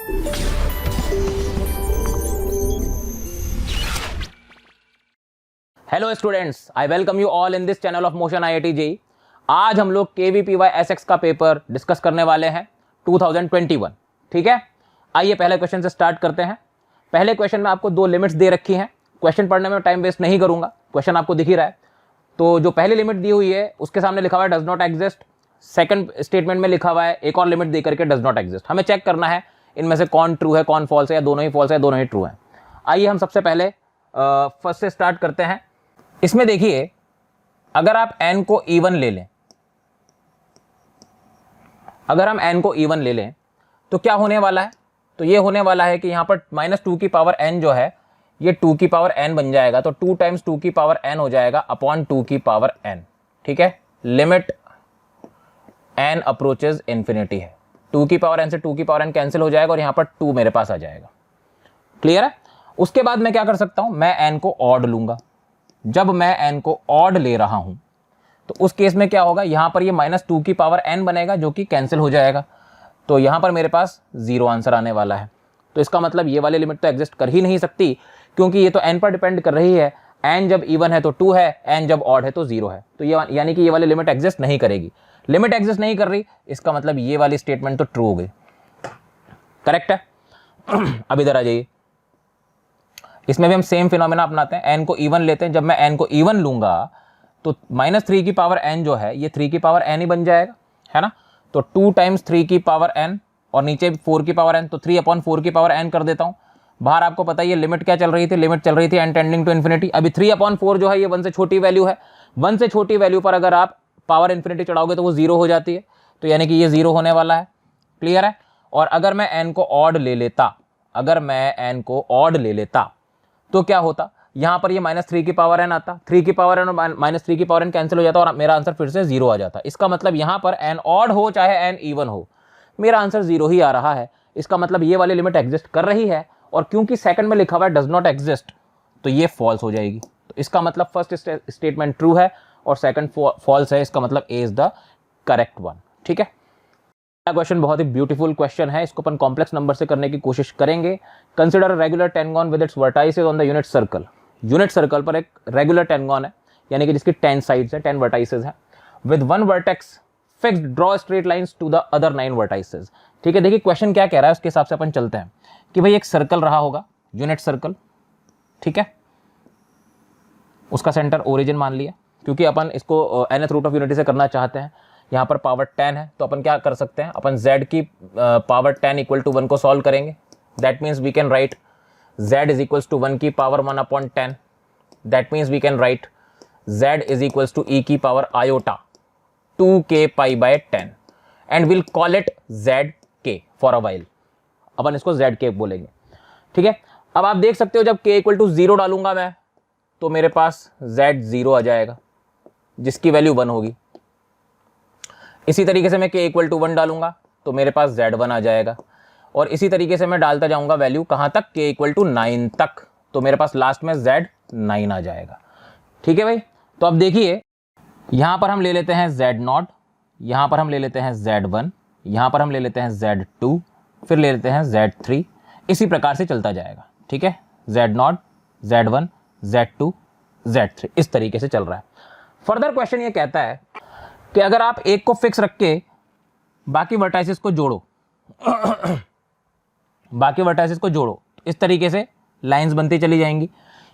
Hello students, I welcome you all in this channel of motion IIT JEE। आज हम लोग KVPY SX का paper discuss करने वाले हैं 2021। ठीक है, आइए पहले क्वेश्चन से स्टार्ट करते हैं। पहले क्वेश्चन में आपको दो लिमिट्स दे रखी हैं। क्वेश्चन पढ़ने में टाइम वेस्ट नहीं करूंगा, क्वेश्चन आपको दिख ही रहा है। तो जो पहली लिमिट दी हुई है उसके सामने लिखा हुआ है does not exist. Second statement में लिखा हुआ है एक और लिमिट दे करके डज नॉट एग्जिस्ट। हमें चेक करना है इनमें से कौन ट्रू है, कौन फॉल्स है, या दोनों ही फॉल्स है, दोनों ही ट्रू है। आइए हम सबसे पहले फर्स्ट से स्टार्ट करते हैं। इसमें देखिए, अगर आप n को इवन ले लें, अगर हम n को इवन ले लें तो क्या होने वाला है? तो ये होने वाला है कि यहां पर -2 की पावर n जो है ये 2 की पावर n बन जाएगा। तो 2 टाइम्स 2 की पावर n हो जाएगा अपॉन 2 की पावर n। ठीक है, लिमिट n अप्रोचेज इंफिनिटी है। 2 की पावर n से 2 की पावर n कैंसिल हो जाएगा और यहां पर 2 मेरे पास आ जाएगा। क्लियर है? उसके बाद मैं क्या कर सकता हूं, मैं n को ऑड लूंगा। जब मैं n को ऑड ले रहा हूं तो उस केस में क्या होगा, यहां पर ये -2 की पावर n बनेगा जो कि कैंसिल हो जाएगा। तो यहां पर मेरे पास 0 आंसर आने वाला है। तो इसका मतलब ये वाली लिमिट तो एग्जिस्ट कर ही नहीं सकती, क्योंकि ये तो n पर डिपेंड कर रही है। n जब इवन है तो 2 है, n जब ऑड है तो 0 है। तो ये यानी कि ये वाली लिमिट एग्जिस्ट नहीं करेगी। लिमिट एग्जिस्ट नहीं कर रही, इसका मतलब ये वाली स्टेटमेंट तो ट्रू हो गई। करेक्ट है? अब इधर आ जाइए, इसमें भी हम सेम फिनोमेना अपनाते हैं। n को इवन लेते हैं। जब मैं n को इवन लूंगा तो -3 की पावर n जो है ये 3 की पावर n ही बन जाएगा, है ना। तो 2 टाइम्स 3 की पावर n और नीचे 4 की पावर n, तो 3/4 की पावर n कर देता हूं। बाहर आपको पता है ये लिमिट क्या चल रही थी, लिमिट चल रही थी n टेंडिंग टू इन्फिनिटी। अभी 3/4 जो है ये 1 से छोटी वैल्यू है। 1 से छोटी वैल्यू पर अगर आप पावर इन्फिनिटी चढ़ाओगे तो वो 0 हो जाती है। तो यानी कि ये 0 होने वाला है। क्लियर है? और अगर मैं n को ऑड ले लेता, अगर मैं n को ऑड ले लेता तो क्या होता, यहां पर ये -3 की पावर n आता, 3 की पावर n और -3 की पावर n कैंसिल हो जाता और मेरा आंसर फिर से 0 आ जाता। इसका मतलब यहां पर n ऑड हो चाहे n इवन हो, मेरा आंसर 0 ही आ रहा है। इसका मतलब ये वाली लिमिट एग्जिस्ट कर रही है। और क्योंकि सेकंड में लिखा हुआ है डज नॉट एग्जिस्ट, तो ये फॉल्स हो जाएगी। तो इसका मतलब फर्स्ट स्टेटमेंट ट्रू है और सेकंड फॉल्स है। इसका मतलब ए इज द करेक्ट वन। ठीक है, क्वेश्चन बहुत ही ब्यूटीफुल क्वेश्चन है। इसको अपन कॉम्प्लेक्स नंबर से करने की कोशिश करेंगे। Consider a regular decagon with its vertices on the unit circle. Unit circle पर एक रेगुलर टेंगोन है, यानी कि जिसकी 10 साइड्स है, 10 वर्टाइसेस हैं। With 1 vertex fixed, draw straight lines to the other 9 vertices. ठीक है, देखिए क्वेश्चन क्या कह रहा है उसके हिसाब से अपन चलते हैं कि भाई एक सर्कल रहा होगा, यूनिट सर्कल। ठीक है, उसका सेंटर ओरिजिन मान लिया, क्योंकि अपन इसको nth रूट ऑफ यूनिटी से करना चाहते हैं। यहाँ पर पावर 10 है, तो अपन क्या कर सकते हैं, अपन z की पावर 10 इक्वल टू 1 को सॉल्व करेंगे। That means we can write z is equals to 1 की power 1/10। That means we can write z is equals to e की power iota 2k π/10 and will call it zk for a while. अपन इसको zk बोलेंगे। ठीक है, अब आप देख सकते हो जब k इक्वल टू 0 डालूंगा मैं तो मेरे पास z 0 आ जाएगा, जिसकी वैल्यू 1 होगी। इसी तरीके से मैं k इक्वल टू 1 डालूंगा तो मेरे पास z1 आ जाएगा। और इसी तरीके से मैं डालता जाऊंगा वैल्यू कहां तक, k इक्वल टू 9 तक, तो मेरे पास लास्ट में z9 आ जाएगा। ठीक है भाई, तो अब देखिए यहां पर हम ले लेते हैं z0, यहां पर हम ले लेते हैं z1, यहां पर हम ले लेते हैं z2, फिर ले लेते हैं z3। इसी प्रकार से चलता जाएगा। ठीक है, z0, z1, z2, z3, इस तरीके से चल रहा है। फर्दर क्वेश्चन ये कहता है कि अगर आप एक को फिक्स रख के बाकी वर्टाइसेस को जोड़ो बाकी वर्टाइसेस को जोड़ो, इस तरीके से लाइंस बनती चली जाएंगी।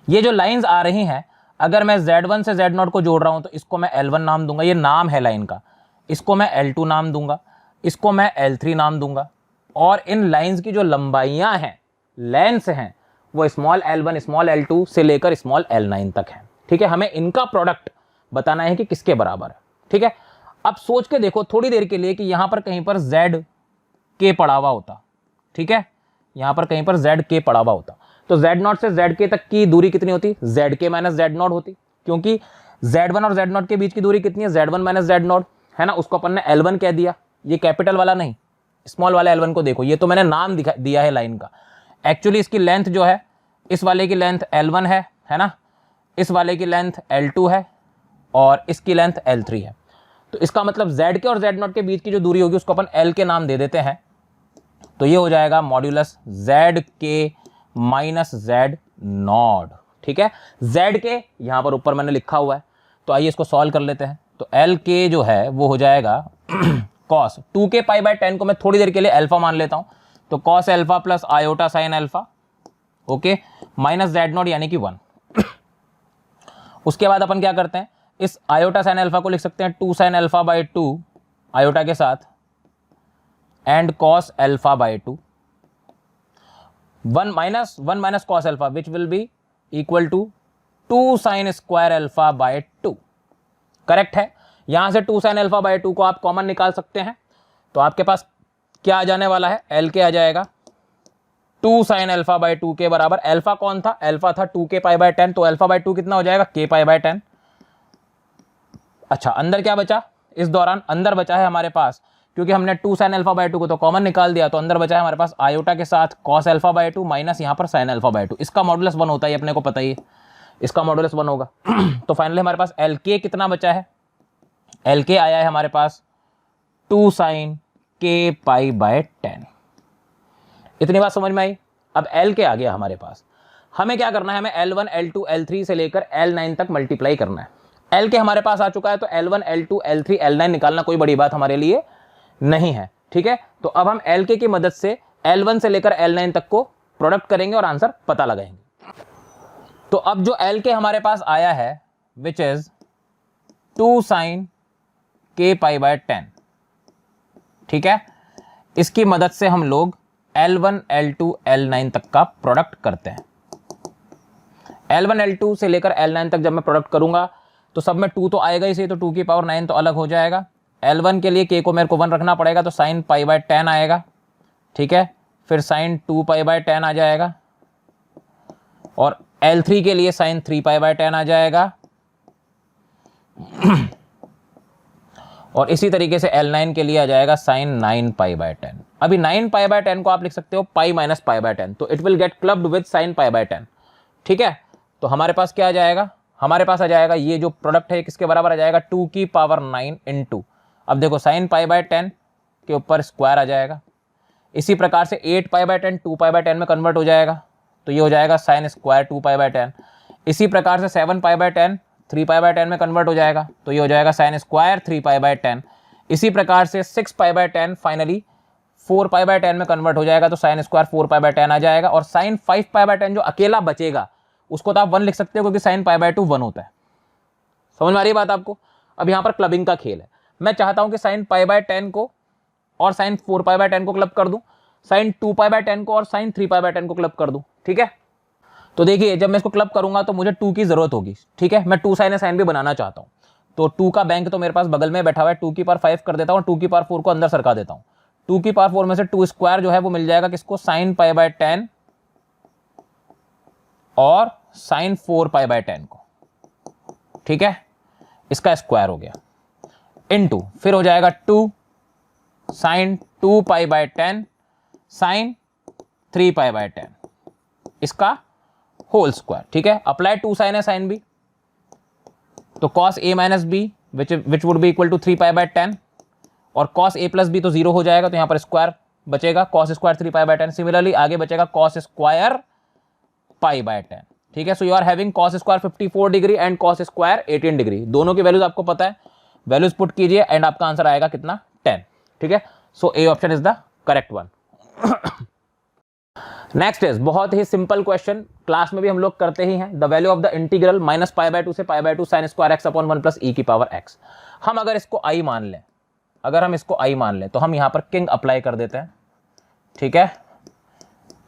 ये जो लाइंस आ रही हैं, अगर मैं z1 से z0 को जोड़ रहा हूं तो इसको मैं l1 नाम दूंगा, ये नाम है लाइन का। इसको मैं l2 नाम दूंगा, इसको मैं l3 नाम दूंगा। और इन लाइंस की जो लंबाइयां हैं, लेंथ्स हैं, वो स्मॉल l1 स्मॉल l2 से लेकर स्मॉल l9 तक है। ठीक है, हमें इनका प्रोडक्ट बताना है कि किसके बराबर है। ठीक है, अब सोच के देखो थोड़ी देर के लिए कि यहां पर कहीं पर zk पड़ा हुआ होता। ठीक है, यहां पर कहीं पर zk पड़ा हुआ होता तो z0 से zk तक की दूरी कितनी होती, zk माइनस z0 होती, क्योंकि z1 और z0 के बीच की दूरी कितनी है, z1 माइनस z0, है ना। उसको अपन ने l1 कह दिया, ये कैपिटल वाला नहीं, स्मॉल वाला l1 को देखो, ये तो मैंने नाम दिया है लाइन का। एक्चुअली इसकी लेंथ जो है, इस वाले की लेंथ l1 है ना, इस वाले की लेंथ l2 है और इसकी लेंथ l3 है। तो इसका मतलब z के और z0 के बीच की जो दूरी होगी उसको अपन l के नाम दे देते हैं तो ये हो जाएगा मॉड्यूलस जेड के माइनस जेड नॉड। ठीक है, जेड के यहाँ पर ऊपर मैंने लिखा हुआ है, तो आइए इसको सॉल्व कर लेते हैं। तो एल के जो है वो हो जाएगा कॉस 2k पाई बाय 10 को मैं थोड़ी देर के लिए अल्फा मान लेता हूं, तो cos alpha plus iota sine alpha, okay, minus Z not यानी कि 1। उसके बाद अपन क्या करते हैं, इस आयोटा साइन अल्फा को लिख सकते हैं 2 साइन अल्फा बाई 2 आयोटा के साथ and cos alpha by 2, 1 minus cos alpha which will be equal to 2 sine square alpha by 2। Correct है, यहां से 2 साइन अल्फा बाय 2 को आप कॉमन निकाल सकते हैं, तो आपके पास क्या आ जाने वाला है, एल के आ जाएगा 2 साइन अल्फा बाय 2 के बराबर, अल्फा कौन था, अल्फा था 2k पाई बाय 10, तो अल्फा बाय 2 कितना हो जाएगा, k पाई बाय 10। अच्छा, अंदर क्या बचा, इस दौरान अंदर बचा है हमारे पास, क्योंकि हमने 2 साइन अल्फा बाय 2 को तो कॉमन निकाल दिया, तो अंदर बचा है हमारे पास आयोटा के साथ कॉस अल्फा बाय 2 माइनस यहाँ पर साइन अल्फा बाय 2। इसका मॉडुलस 1 होता है, अपने को पता ही है, इसका मॉडुलस 1 होगा। तो फाइनली हमारे पास एल के कितना बचा है, एल के आया है हमारे पास 2 साइन k पाई बाय 10। इतनी बात समझ में आई। अब एल के आ गया हमारे पास, हमें क्या करना है, हमें L1 L2 L3 से लेकर L9 तक मल्टीप्लाई करना है। एल के हमारे पास आ चुका है, तो L1 L2 L3 L9 निकालना कोई बड़ी बात हमारे लिए नहीं है। ठीक है, तो अब हम एल के की मदद से L1 से लेकर L9 तक को प्रोडक्ट करेंगे और आंसर पता लगाएंगे। तो अब जो एल के हमारे पास आया है which is 2 sine k pi by 10, ठीक है, इसकी मदद से हम लोग L1 L2 L9 तक का प्रोडक्ट करते हैं। L1 L2 से लेकर L9 तक जब मैं प्रोडक्ट करूंगा तो सब में 2 तो आएगा ही सही, तो 2 की पावर 9 तो अलग हो जाएगा। L1 के लिए k को मेरे को 1 रखना पड़ेगा, तो साइन पाई बाय 10 आएगा। ठीक है, फिर साइन 2 पाई बाय 10 आ जाएगा, और L3 के लिए साइन 3 पाई बाय 10 आ जाएगा, और इसी तरीके से L9 के लिए आ जाएगा साइन 9 पाई बाय 10। अभी 9 पाई बाय 10 को आप लिख सकते हो पाई माइनस पाई बाय 10, तो it will get clubbed with sine pi by 10। ठीक है, तो हमारे पास क्या आ जाएगा, हमारे पास आ जाएगा ये जो प्रोडक्ट है किसके बराबर आ जाएगा, 2 की पावर 9 इंटू, अब देखो साइन पाई बाय 10 के ऊपर स्क्वायर आ जाएगा। इसी प्रकार से 8 पाई बाय 10 2 पाई बाय 10 में कन्वर्ट हो जाएगा, तो ये हो जाएगा साइन स्क्वायर 2 पाई बाय 10। इसी प्रकार से 7 पाई बाय 10 3 पाई बाय 10 में कन्वर्ट हो जाएगा, तो ये हो जाएगा साइन स्क्वायर 3 पाई बाय 10। इसी प्रकार से 6 पाई बाय 10 फाइनली 4 पाई बाय 10 में कन्वर्ट हो जाएगा, तो साइन स्क्वायर 4 पाई बाय 10 आ जाएगा। और साइन 5 पाई बाय 10 जो अकेला बचेगा उसको तो आप 1 लिख सकते हो, क्योंकि साइन पाई बाय 2 1 होता है। समझ में आ रही बात आपको। अब यहाँ पर क्लबिंग का खेल है, मैं चाहता हूं कि साइन पाई बाय 10 को और साइन 4 पाई बाय 10 को क्लब कर दूं, साइन 2 पाई बाय 10 को और साइन 3 पाई बाय 10 को क्लब कर दूं। ठीक है, तो देखिए जब मैं इसको क्लब करूंगा तो मुझे 2 की जरूरत होगी। ठीक है, मैं 2 साइन साइन भी बनाना चाहता हूं, तो 2 का बैंक तो मेरे पास बगल में बैठा हुआ है, 2 की पावर 5 कर देता हूं, 2 की पावर 4 को अंदर सरका देता हूं। 2 की पावर 4 में से 2 स्क्वायर जो है वो मिल जाएगा किसको, साइन पाई बाय 10 और साइन 4 पाई बाय 10 को। ठीक है, इसका स्क्वायर हो गया, इनटू फिर हो जाएगा 2 sine 2 pi by 10 sine 3 pi by 10, इसका होल स्क्वायर। ठीक है, अप्लाई 2 साइन है साइन बी, तो cos A minus B which would be equal to 3 pi by 10, और कॉस ए प्लस बी तो 0 हो जाएगा, तो यहां पर स्क्वायर बचेगा, cos square 3 pi by 10। Similarly आगे बचेगा कॉस स्क्वायर पाई बाय 10। ठीक है, so you are having cos square 54 degree and cos square 18 degree, दोनों की वैल्यूज आपको पता है, वैल्यूज पुट कीजिए एंड आपका आंसर आएगा कितना, 10। ठीक है, so A option is the correct one. Next is बहुत ही सिंपल क्वेश्चन, क्लास में भी हम लोग करते ही हैं। The value of the integral minus pi by 2 से pi by 2 sine square x upon 1 plus e की पावर एक्स। हम अगर इसको आई मान लें, अगर हम इसको आई मान लें तो हम यहां पर किंग अप्लाई कर देते हैं। ठीक है,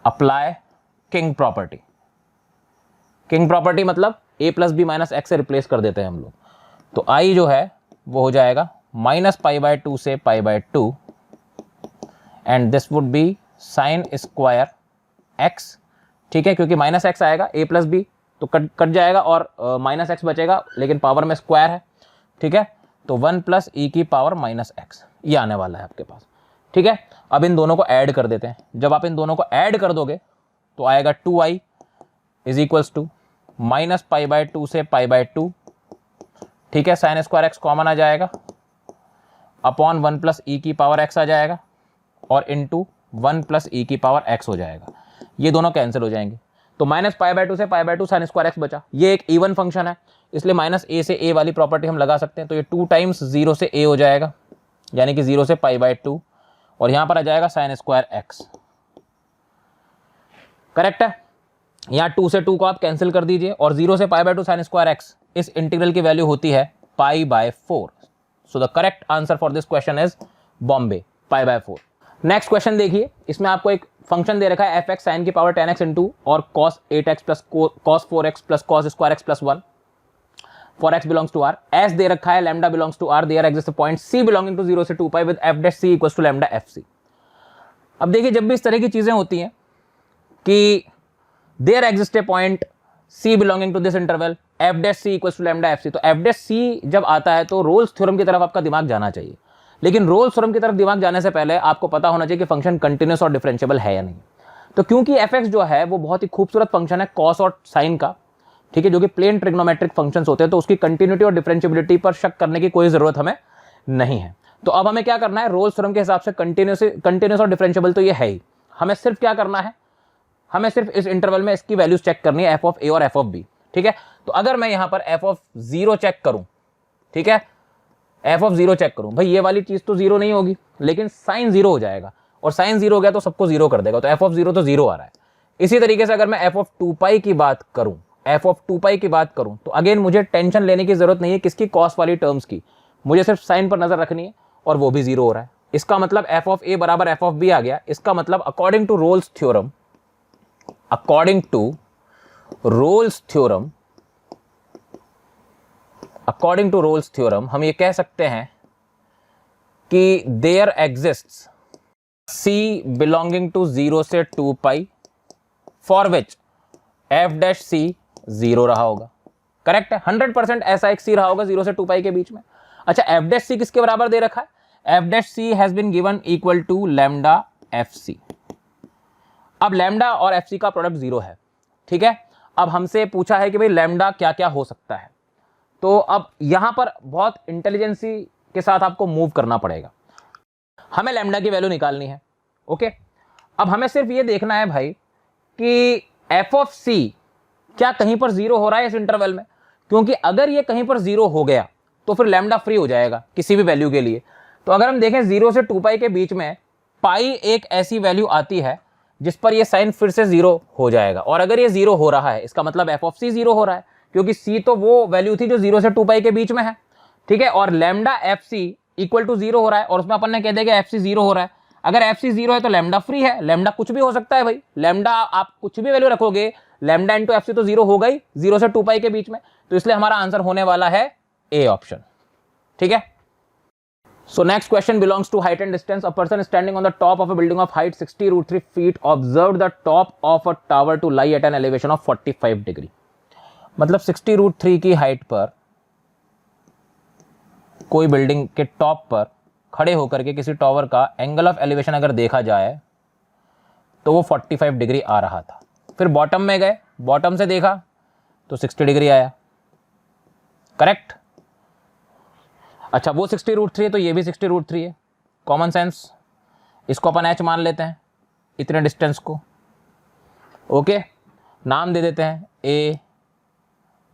apply king property. King property मतलब ए प्लस बी माइनस एक्स से रिप्लेस कर देते हैं हम लोग, तो आई जो है वो हो जाएगा माइनस पाई बाय 2 से pi by 2 and this would B sign square x. ठीक है, क्योंकि माइनस एक्स आएगा, ए प्लस बी तो कट जाएगा और माइनस एक्स बचेगा, लेकिन पावर में स्क्वायर है। ठीक है, तो 1 प्लस ई की पावर माइनस एक्स ये आने वाला है आपके पास। ठीक है, अब इन दोनों को ऐड कर देते हैं। जब आप इन दोनों को ऐड कर दोगे तो आएगा 2i is equals to minus pi by 2 से पाई बाय 2। ठीक है, साइन स्क्वायर एक्स कॉमन आ जाएगा, अपॉन 1 प्लस ई की पावर एक्स आ जाएगा, और इनटू 1 प्लस ई की पावर एक्स हो जाएगा, ये दोनों कैंसिल हो जाएंगे। तो माइनस पाई बाय 2 से pi by 2 sine square x बचा। ये एक इवन फंक्शन है, इसलिए माइनस ए से ए वाली प्रॉपर्टी हम लगा सकते हैं। तो ये 2 टाइम्स 0 से ए हो जाएगा, यानी कि 0 से पाई बाय 2, और यहां पर आ जाएगा साइन स्क्वायर एक्स। करेक्ट है। यहाँ 2 से 2 को आप कैंसिल कर दीजिए, और 0 से pi by 2 sine square x, इस इंटीग्रल की वैल्यू होती है pi by 4। So the correct answer for this question is Bombay, pi by 4। Next question देखिए, इसमें आपको एक फंक्शन दे रखा है एफ एक्स साइन की पावर 10x इंटू और cos 8x plus cos 4x plus cos square x plus 1 for x belongs to r। S दे रखा है lambda belongs to r, there exist point c belonging to 0 से 2 pi with f dash c equals to lambda F c. अब देखिए, जब भी इस तरह की चीजें होती हैं कि there exist a point c belonging to this interval f dash c equals to lambda F C, तो f डैश c जब आता है तो रोल्स थ्योरम की तरफ आपका दिमाग जाना चाहिए। लेकिन रोल्स थ्योरम की तरफ दिमाग जाने से पहले आपको पता होना चाहिए कि फंक्शन कंटिन्यूअस और डिफरेंशिएबल है या नहीं। तो क्योंकि एफ एक्स जो है वो बहुत ही खूबसूरत फंक्शन है कॉस और साइन का, ठीक है, जो कि प्लेन ट्रिग्नोमेट्रिक फंक्शंस होते हैं, तो उसकी कंटिन्यूटी और डिफरेंशिएबिलिटी पर शक करने की कोई जरूरत हमें नहीं है। तो अब हमें क्या करना है, रोल्स थ्योरम के हिसाब से कंटिन्यूअस और डिफरेंशिएबल तो ये है ही, हमें सिर्फ क्या करना है, हमें सिर्फ इस इंटरवल में इसकी वैल्यूज चेक करनी है, एफ ऑफ ए और एफ ऑफ बी। ठीक है, तो अगर मैं यहां पर एफ ऑफ 0 चेक करूं, ठीक है, एफ ऑफ 0 चेक करूं, भाई ये वाली चीज तो 0 नहीं होगी, लेकिन साइन 0 हो जाएगा, और साइन 0 हो गया तो सबको 0 कर देगा, तो एफ ऑफ 0 तो 0 आ रहा है। इसी तरीके से अगर मैं एफ ऑफ 2 पाई की बात करूं, एफ ऑफ 2 पाई की बात करूं, तो अगेन मुझे टेंशन लेने की जरूरत नहीं है किसकी, कॉस वाली टर्म्स की, मुझे सिर्फ साइन पर नजर रखनी है, और वो भी 0 हो रहा है। इसका मतलब एफ ऑफ ए बराबर एफ ऑफ बी आ गया। इसका मतलब according to Rolle's theorem, according to Rolle's theorem, according to Rolle's theorem हम ये कह सकते हैं कि there exists c belonging to 0 से 2 pi for which f dash c 0 रहा होगा। करेक्ट है, 100% ऐसा एक c रहा होगा 0 से 2 पाई के बीच में। अच्छा, f डैश c किसके बराबर दे रखा है, f dash c has been given equal to lambda fc। अब लैम्डा और fc का प्रोडक्ट 0 है, ठीक है। अब हमसे पूछा है कि भाई लैम्डा क्या क्या हो सकता है, तो अब यहां पर बहुत इंटेलिजेंसी के साथ आपको मूव करना पड़ेगा। हमें लैम्डा की वैल्यू निकालनी है, ओके। अब हमें सिर्फ ये देखना है भाई कि एफ ऑफ सी क्या कहीं पर 0 हो रहा है इस इंटरवल में, क्योंकि अगर ये कहीं पर 0 हो गया तो फिर लैम्डा फ्री हो जाएगा किसी भी वैल्यू के लिए। तो अगर हम देखें 0 से 2 पाई के बीच में पाई एक ऐसी वैल्यू आती है जिस पर ये साइन फिर से 0 हो जाएगा, और अगर ये 0 हो रहा है इसका मतलब एफ ऑफ सी 0 हो रहा है, क्योंकि सी तो वो वैल्यू थी जो 0 से 2 पाई के बीच में है, ठीक है। और lambda F C equal to 0 हो रहा है, और उसमें अपन ने कह दिया कि एफ सी 0 हो रहा है। अगर एफ सी 0 है तो लैम्डा फ्री है, लैम्डा कुछ भी हो सकता है भाई, लैम्डा आप कुछ भी वैल्यू रखोगे, लैम्डा इंटू एफ सी तो 0 होगा ही 0 से 2 पाई के बीच में। तो इसलिए हमारा आंसर होने वाला है ए ऑप्शन, ठीक है। So next question belongs to height and distance. A person standing on the top of a building of height 60√3 feet observed the top of a tower to lie at an elevation of 45 degree. मतलब 60√3 की height पर कोई building के top पर खड़े होकर के किसी टावर का एंगल ऑफ एलिवेशन अगर देखा जाए तो वो 45 डिग्री आ रहा था। फिर बॉटम में गए, बॉटम से देखा तो 60 डिग्री आया। करेक्ट। अच्छा, वो 60√3 है तो ये भी 60√3 है, कॉमन सेंस, इसको अपन h मान लेते हैं इतने डिस्टेंस को, ओके। नाम दे देते हैं A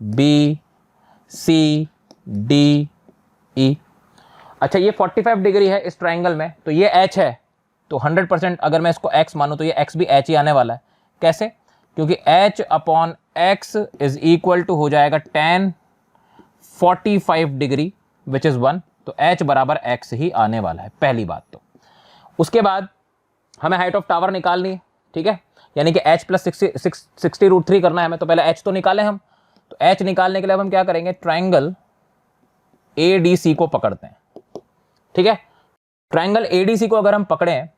B C D E. अच्छा, ये 45 डिग्री है इस ट्राइंगल में, तो ये h है, तो 100% अगर मैं इसको x मानूं तो ये x भी h ही आने वाला है। कैसे? क्योंकि h upon x is equal to हो जाएगा tan 45 डिग्री विच इज 1, तो h बराबर x ही आने वाला है, पहली बात। तो उसके बाद हमें हाइट ऑफ टावर निकालनी है, ठीक है, यानी कि h प्लस 60√3 करना है हमें, तो पहले h तो निकालें हम। तो h निकालने के लिए अब हम क्या करेंगे, ट्राइंगल ADC को पकड़ते हैं, ठीक है। ट्राइंगल ADC को अगर हम पकड़े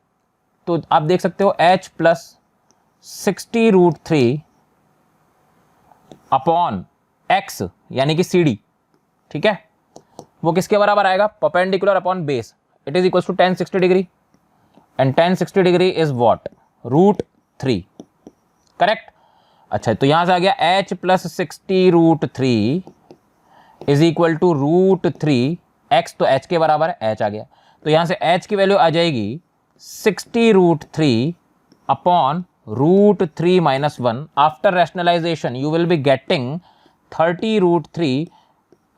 तो आप देख सकते हो h प्लस 60√3 अपॉन x यानी कि CD, ठीक है, वो किसके बराबर आएगा, perpendicular upon base, it is equal to tan 60 degree, and tan 60 degree is what, √3। Correct. अच्छा, तो यहां से आ गया h plus 60√3 is equal to √3, x तो h के बराबर है, h आ गया, तो यहां से h की वैल्यू आ जाएगी 60√3 upon √3 minus 1. After rationalization, you will be getting 30√3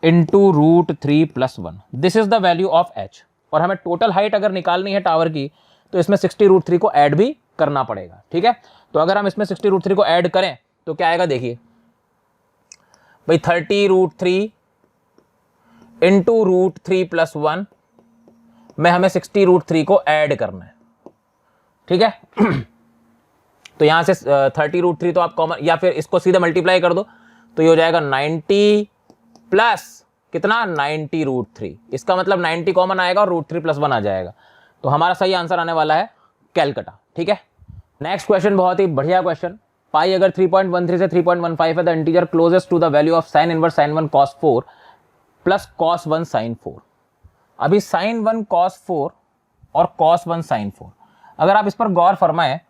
into √3 plus 1. This is the value of h. और हमें टोटल हाइट अगर निकालनी है टावर की तो इसमें 60√3 को ऐड भी करना पड़ेगा, ठीक है। तो अगर हम इसमें 60√3 को ऐड करें तो क्या आएगा, देखिए भाई 30√3 इंटू √3 प्लस 1 में हमें 60√3 को ऐड करना है, ठीक है। तो यहां से 30√3 तो आप कॉमन या फिर इसको सीधे मल्टीप्लाई कर दो तो ये हो जाएगा 90 प्लस कितना 90√3। इसका मतलब 90 कॉमन आएगा और √3 प्लस 1 आ जाएगा। तो हमारा सही आंसर आने वाला है कैलकाटा, ठीक है। नेक्स्ट क्वेश्चन बहुत ही बढ़िया क्वेश्चन। पाई अगर 3.13 से 3.15 है, the integer closest to the value of sine inverse sine 1 cos 4 plus cos 1 sin 4। अभी साइन 1 cos 4 और cos 1 sin 4 अगर आप इस पर गौर फरमाएं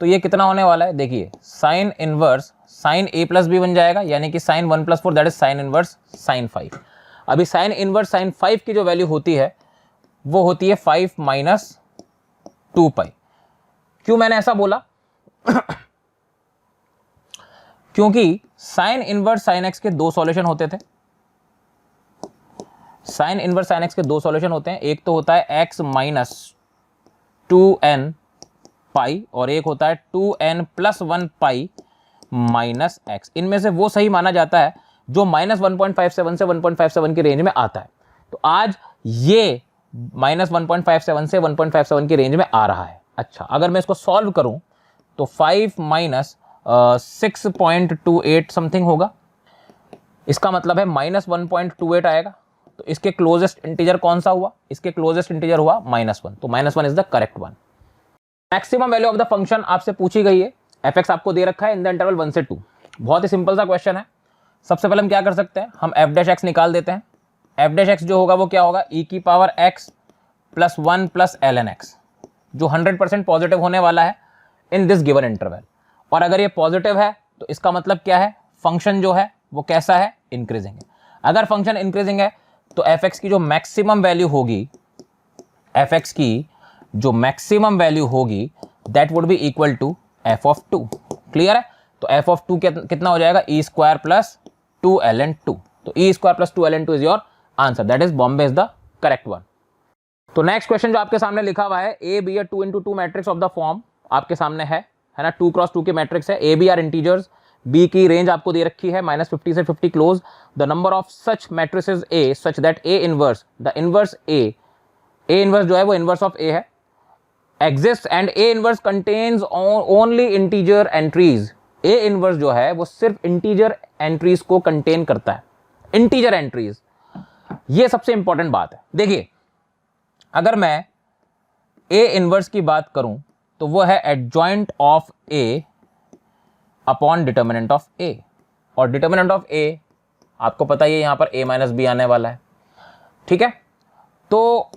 तो ये कितना होने वाला है, देखिए sine inverse sine a plus b बन जाएगा, यानी कि sine 1 plus 4 that is sine inverse sine 5। अभी साइन इनवर्स साइन 5 की जो वैल्यू होती है वो होती है 5 माइनस 2 पाई। क्यों मैंने ऐसा बोला क्योंकि साइन इनवर्स साइन एक्स के दो सॉल्यूशन होते थे। साइन इनवर्स साइन एक्स के दो सॉल्यूशन होते हैं, एक तो होता है x माइनस 2n पाई और एक होता है 2n plus 1 pi minus x. इनमें से वो सही माना जाता है जो माइनस 1.57 से 1.57 की रेंज में आता है। तो आज ये माइनस 1.57 से 1.57 की रेंज में आ रहा है। अच्छा, अगर मैं इसको सॉल्व करूं तो 5 माइनस 6.28 समथिंग होगा, इसका मतलब है माइनस 1.28 आएगा। तो इसके क्लोजेस्ट इंटीजर कौन सा हुआ, इसके क्लोजेस्ट इंटीजर हुआ -1। तो -1 is the correct one. Maximum value of the function आपसे पूछी गई है, f(x) आपको दे रखा है इन द इंटरवल 1 से 2। बहुत ही सिंपल सा क्वेश्चन है। सबसे पहले हम क्या कर सकते हैं, हम f' निकाल देते हैं। f' जो होगा वो क्या होगा, e की power x plus 1 plus ln x, जो 100% पॉजिटिव होने वाला है इन दिस गिवन इंटरवल। और अगर ये पॉजिटिव है तो इसका मतलब क्या है, फंक्शन जो है वो कैसा है, इंक्रीजिंग है। अगर फंक्शन इंक्रीजिंग है तो f(x) की जो मैक्सिमम वैल्यू होगी, f(x) की जो मैक्सिमम वैल्यू होगी that would be equal to f(2). Clear है। तो f(2) कितना हो जाएगा, e स्क्वायर प्लस 2ln2। तो e square plus 2ln2 is your answer, that is Bombay is the correct one. तो नेक्स्ट क्वेश्चन जो आपके सामने लिखा हुआ है, ए be 2x2 matrix of the form आपके सामने है ना, 2x2 की मैट्रिक्स है। ए बी आर इंटीजर्स, बी की रेंज आपको दे रखी है -50 से 50 close. The number of such matrices A such that A inverse, the inverse A inverse जो है वो इनवर्स ऑफ ए है, exist and A inverse contains only integer entries. A inverse जो है वो सिर्फ इंटीजर एंट्रीज को कंटेन करता है, इंटीजर एंट्रीज। ये सबसे इंपॉर्टेंट बात है। देखिए, अगर मैं ए इनवर्स की बात करूं तो वो है adjoint of A upon determinant of A, और डिटर्मिनेंट ऑफ ए आपको पता ही है यहां पर a माइनस बी आने वाला है, ठीक है। तो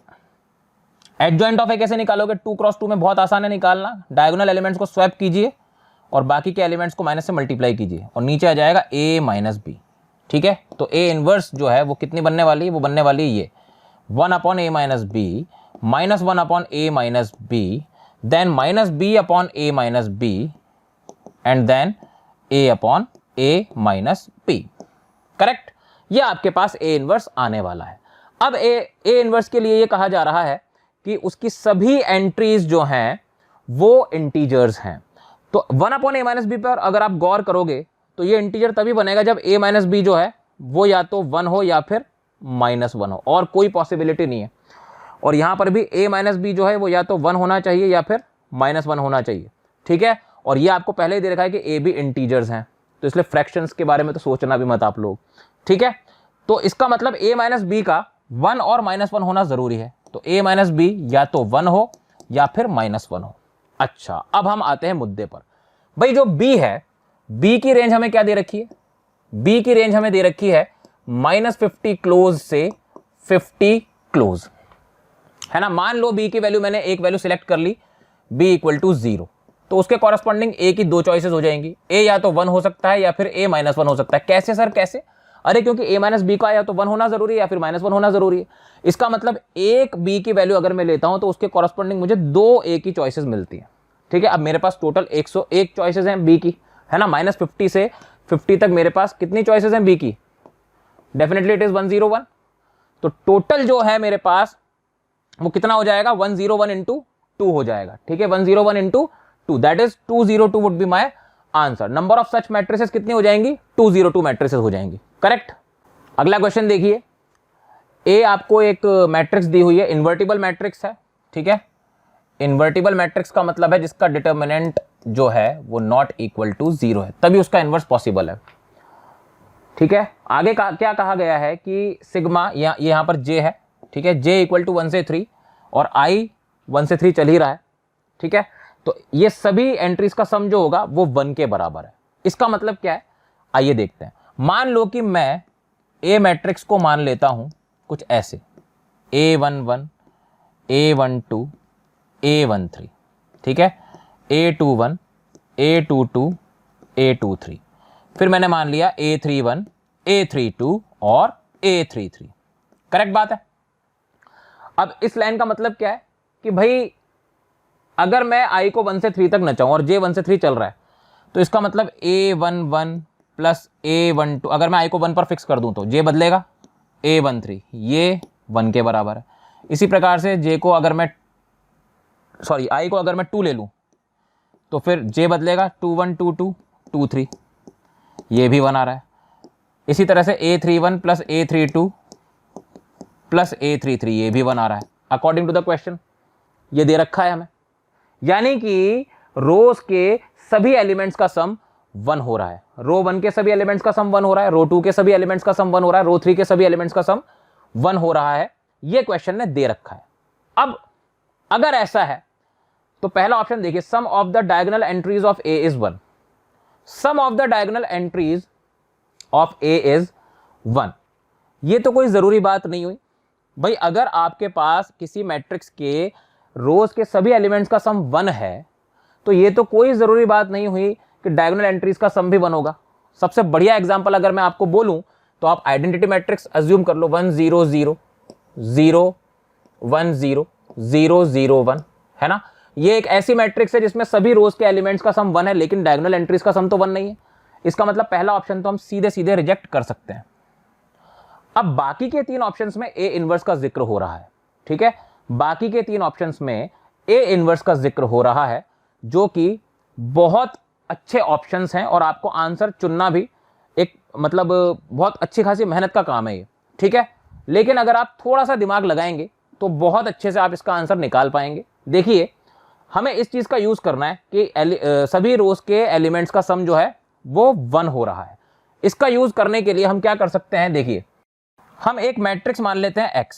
एडजॉइंट ऑफ ए कैसे निकालोगे, 2x2 में बहुत आसान है निकालना। डायगोनल एलिमेंट्स को स्वैप कीजिए और बाकी के एलिमेंट्स को माइनस से मल्टीप्लाई कीजिए और नीचे आ जाएगा a माइनस बी, ठीक है। तो ए इनवर्स जो है वो कितनी बनने वाली है, वो बनने वाली है ये 1 upon a minus b minus 1 upon a minus b, then minus b upon a minus b and then a upon a minus b. Correct. ये आपके पास a इनवर्स आने वाला है। अब a इनवर्स के लिए ये कहा जा रहा है कि उसकी सभी एंट्रीज जो हैं वो इंटीजर्स हैं। तो 1 अपॉन a माइनस बी पर अगर आप गौर करोगे तो ये इंटीजर तभी बनेगा जब a माइनस बी जो है वो या तो 1 हो या फिर -1 हो, और कोई पॉसिबिलिटी नहीं है। और यहां पर भी a माइनस बी जो है वो या तो 1 होना चाहिए या फिर -1 होना चाहिए, ठीक है। और ये आपको पहले ही दे रखा है कि a भी इंटीजर्स हैं, तो इसलिए फ्रैक्शंस के बारे में तो सोचना भी मत आप लोग, ठीक है। तो इसका मतलब a माइनस बी का 1 और -1 होना जरूरी है। तो a माइनस बी या तो 1 हो या फिर -1 हो। अच्छा, अब हम आते हैं मुद्दे पर। भाई जो b है, b की रेंज हमें क्या दे रखी है, b की रेंज हमें दे रखी है -50 क्लोज से 50 क्लोज, है ना। मान लो b की वैल्यू मैंने एक वैल्यू सिलेक्ट कर ली, b इक्वल टू 0, तो उसके कॉरस्पॉन्डिंग a की दो चॉइसेस हो जाएंगी। a या तो 1 हो सकता है या फिर a -1 हो सकता है। कैसे सर, कैसे? अरे क्योंकि a माइनस बी का आया तो 1 होना जरूरी है या फिर -1 होना जरूरी है। इसका मतलब एक b की वैल्यू अगर मैं लेता हूं तो उसके कॉरस्पॉन्डिंग मुझे 2 a की चॉइसेस मिलती है। ठीक है, अब मेरे पास टोटल 101 चॉइसेस हैं b की, है ना। -50 से 50 तक मेरे पास कितनी चॉइसेस हैं b की? Definitely it is 101। तो टोटल जो है मेरे पास वो कितना हो जाएगा? 101 इंटू 2 हो जाएगा। ठीक है, 101 into 2, that is 202 would be my answer. Number of such matrices कितनी हो जाएंगी? 202 मैट्रिसेस हो जाएंगी। करेक्ट। अगला क्वेश्चन देखिए, ए आपको एक मैट्रिक्स दी हुई है, इन्वर्टिबल मैट्रिक्स है। ठीक है, इन्वर्टिबल मैट्रिक्स का मतलब है जिसका डिटर्मिनेंट जो है वो नॉट इक्वल टू 0 है, तभी उसका इन्वर्स पॉसिबल है। ठीक है, आगे क्या कहा गया है कि सिग्मा, यहां पर जे है। ठीक है, जे इक्वल टू 1 से 3 और आई 1 से 3 चल ही रहा है। ठीक है, तो ये सभी एंट्रीज का सम जो होगा वो 1 के बराबर है। इसका मतलब क्या है, आइए देखते हैं। मान लो कि मैं ए मैट्रिक्स को मान लेता हूं कुछ ऐसे, A11, A12, A13। ठीक है, A21, A22, A23, फिर मैंने मान लिया A31, A32 और A33। करेक्ट बात है। अब इस लाइन का मतलब क्या है कि भाई अगर मैं i को 1 से 3 तक नचाऊं और j 1 से 3 चल रहा है तो इसका मतलब A11 प्लस A12, अगर मैं i को 1 पर फिक्स कर दूं तो j बदलेगा, A13 ये 1 के बराबर है। इसी प्रकार से j को अगर मैं i को अगर मैं 2 ले लूं तो फिर j बदलेगा, 21 22 23 ये भी 1 आ रहा है। इसी तरह से A31 plus A32 plus A33 ये भी 1 आ रहा है अकॉर्डिंग टू द क्वेश्चन। ये दे रखा है हमें, यानी कि रोज के सभी एलिमेंट्स का सम 1 हो रहा है। रो 1 के सभी एलिमेंट्स का सम 1 हो रहा है, रो 2 के सभी एलिमेंट्स का सम 1 हो रहा है, रो 3 के सभी एलिमेंट्स का सम 1 हो रहा है। ये क्वेश्चन ने दे रखा है। अब अगर ऐसा है तो पहला ऑप्शन देखिए, sum of the diagonal entries of A is 1। Sum of the diagonal entries of A is 1। ये तो कोई जरूरी बात नहीं हुई भाई। अगर आपके पास किसी मैट्रिक्स के रोज के सभी एलिमेंट्स का सम 1 है तो ये तो कोई जरूरी बात नहीं हुई कि डायगोनल एंट्रीज का सम भी 1 होगा। सबसे बढ़िया एग्जांपल अगर मैं आपको बोलूं तो आप आइडेंटिटी मैट्रिक्स अज्यूम कर लो, 1 0 0 0 1 0 0 0 1, है ना। ये एक ऐसी मैट्रिक्स है जिसमें सभी रोज के एलिमेंट्स का सम 1 है लेकिन डायगोनल एंट्रीज का सम तो 1 नहीं है। इसका मतलब पहला ऑप्शन तो हम सीधे सीधे रिजेक्ट कर सकते हैं। अब बाकी के 3 ऑप्शंस में ए इनवर्स का जिक्र हो रहा है। ठीक है, बाकी के 3 ऑप्शंस में ए इनवर्स का जिक्र हो रहा है जो कि बहुत अच्छे ऑप्शंस हैं और आपको आंसर चुनना भी एक मतलब बहुत अच्छी खासी मेहनत का काम है ये। ठीक है, लेकिन अगर आप थोड़ा सा दिमाग लगाएंगे तो बहुत अच्छे से आप इसका आंसर निकाल पाएंगे। देखिए, हमें इस चीज का यूज करना है कि सभी रोज के एलिमेंट्स का सम जो है वो 1 हो रहा है। इसका यूज करने के लिए हम क्या कर सकते हैं, देखिए हम एक मैट्रिक्स मान लेते हैं x,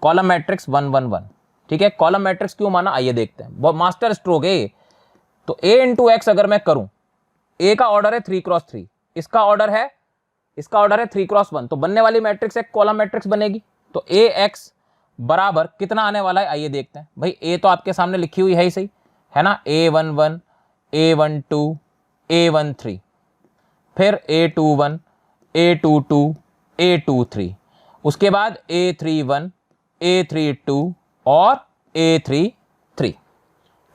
कॉलम मैट्रिक्स 1 1 1। ठीक है, कॉलम मैट्रिक्स क्यों माना, आइए देखते हैं। बहुत मास्टर स्ट्रोक है। तो a इंटू एक्स अगर मैं करूं, a का ऑर्डर है 3 क्रॉस 3, इसका ऑर्डर है 3 क्रॉस 1, तो बनने वाली मैट्रिक्स एक कॉलम मैट्रिक्स बनेगी। तो ax बराबर कितना आने वाला है, आइए देखते हैं। भाई a तो आपके सामने लिखी हुई है ही सही, है ना। A11 A12 A13, फिर A21 A22 A23, उसके बाद A31 A32 और A33।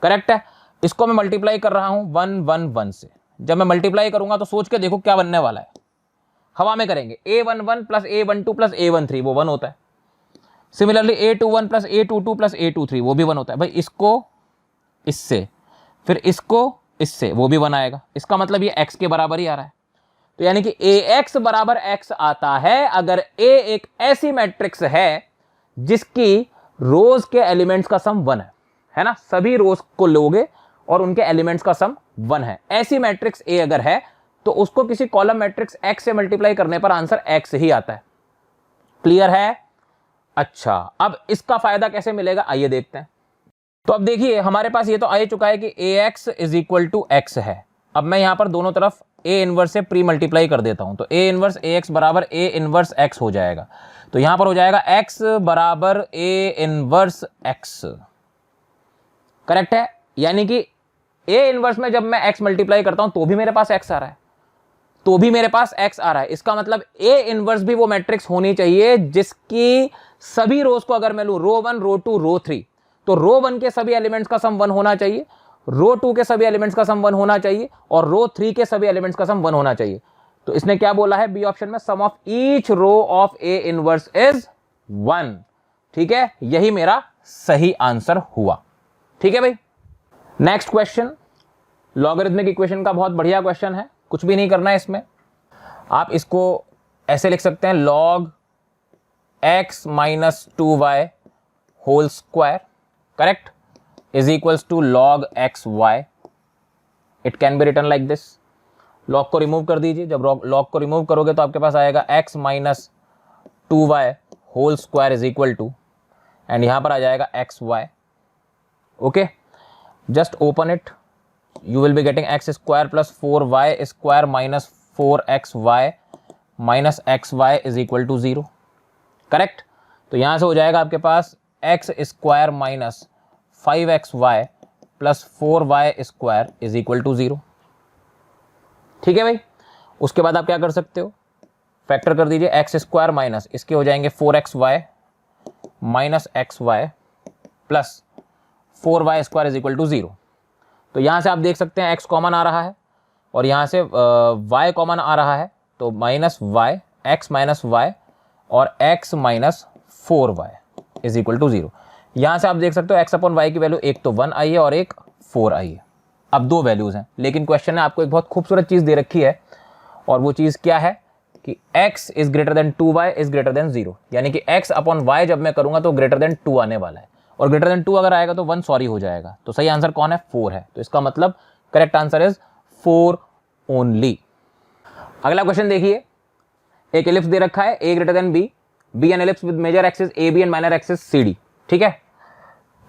करेक्ट है। इसको मैं मल्टीप्लाई कर रहा हूं 1 1 1 से। जब मैं मल्टीप्लाई करूंगा तो सोच के देखो क्या बनने वाला है। हवा में करेंगे, A11 plus A12 plus A13 वो 1 होता है। Similarly A21 plus A22 plus A23 वो भी 1 होता है। भाई इसको इससे, फिर इसको इससे, वो भी 1 आएगा। इसका मतलब ये x के बराबर ही आ रहा है। तो यानी कि ax बराबर x आता है अगर a एक ऐसी मैट्रिक्स है जिसकी रोज के एलिमेंट्स का सम 1 है ना। सभी रोज को लोगे और उनके एलिमेंट्स का सम 1 है। ऐसी मैट्रिक्स a अगर है तो उसको किसी कॉलम मैट्रिक्स x से मल्टीप्लाई करने पर आंसर x ही आता है। क्लियर है। अच्छा, अब इसका फायदा कैसे मिलेगा, आइए देखते हैं। तो अब देखिए हमारे पास ये तो आ चुका है कि ax is equal to x है। अब मैं यहां पर दोनों तरफ a इनवर्स से प्री मल्टीप्लाई कर देता हूं तो a इनवर्स ax बराबर a इनवर्स x हो जाएगा। तो यहां पर हो जाएगा x बराबर a इनवर्स x। करेक्ट है, यानी कि a इनवर्स में जब मैं x मल्टीप्लाई करता हूं तो भी मेरे पास x आ रहा है। तो भी मेरे पास x आ रहा है। इसका मतलब A इनवर्स भी वो मैट्रिक्स होनी चाहिए जिसकी सभी रोज को अगर मैं लूं, रो 1, रो 2, रो 3, तो रो 1 के सभी एलिमेंट्स का सम 1 होना चाहिए, रो 2 के सभी एलिमेंट्स का सम 1 होना चाहिए और रो 3 के सभी एलिमेंट्स का सम 1 होना चाहिए। तो इसने क्या बोला है बी ऑप्शन में, sum of each row of A inverse is 1। ठीक है, यही मेरा सही आंसर हुआ। ठीक है भाई। नेक्स्ट क्वेश्चन, लॉगरिथमिक इक्वेशन का बहुत बढ़िया क्वेश्चन है, कुछ भी नहीं करना है इसमें। आप इसको ऐसे लिख सकते हैं, log x minus 2y whole square, correct, is equals to log xy। It can be written like this. Log को रिमूव कर दीजिए, जब लॉग को रिमूव करोगे तो आपके पास आएगा x minus 2y whole square is equal to, and यहां पर आ जाएगा xy। Okay, just open it, you will be getting x square plus 4y square minus 4xy minus xy is equal to 0, correct. तो यहां से हो जाएगा आपके पास x square minus 5xy plus 4y square is equal to 0। ठीक है भाई। उसके बाद आप क्या कर सकते हो, फैक्टर कर दीजिए, x स्क्वायर माइनस इसके हो जाएंगे 4xy minus xy plus 4y square is equal to 0। तो यहाँ से आप देख सकते हैं x कॉमन आ रहा है और यहाँ से y कॉमन आ रहा है, तो minus y, x minus y और x minus 4y is equal to 0। यहाँ से आप देख सकते हो x अपॉन y की वैल्यू एक तो 1 आई है और एक 4 आई है। अब दो वैल्यूज़ हैं, लेकिन क्वेश्चन ने आपको एक बहुत खूबसूरत चीज़ दे रखी है, और वो चीज़ क्या है कि x is greater than 2y is greater than 0, यानी कि x अपॉन y जब मैं करूँगा तो ग्रेटर देन 2 आने वाला है, और ग्रेटर देन 2 अगर आएगा तो 1 सॉरी हो जाएगा। तो सही आंसर कौन है, 4 है। तो इसका मतलब करेक्ट आंसर इज 4 ओनली। अगला क्वेश्चन देखिए, एक एलिप्स दे रखा है a greater than b, b an ellipse with major axis ab and minor axis cd। ठीक है,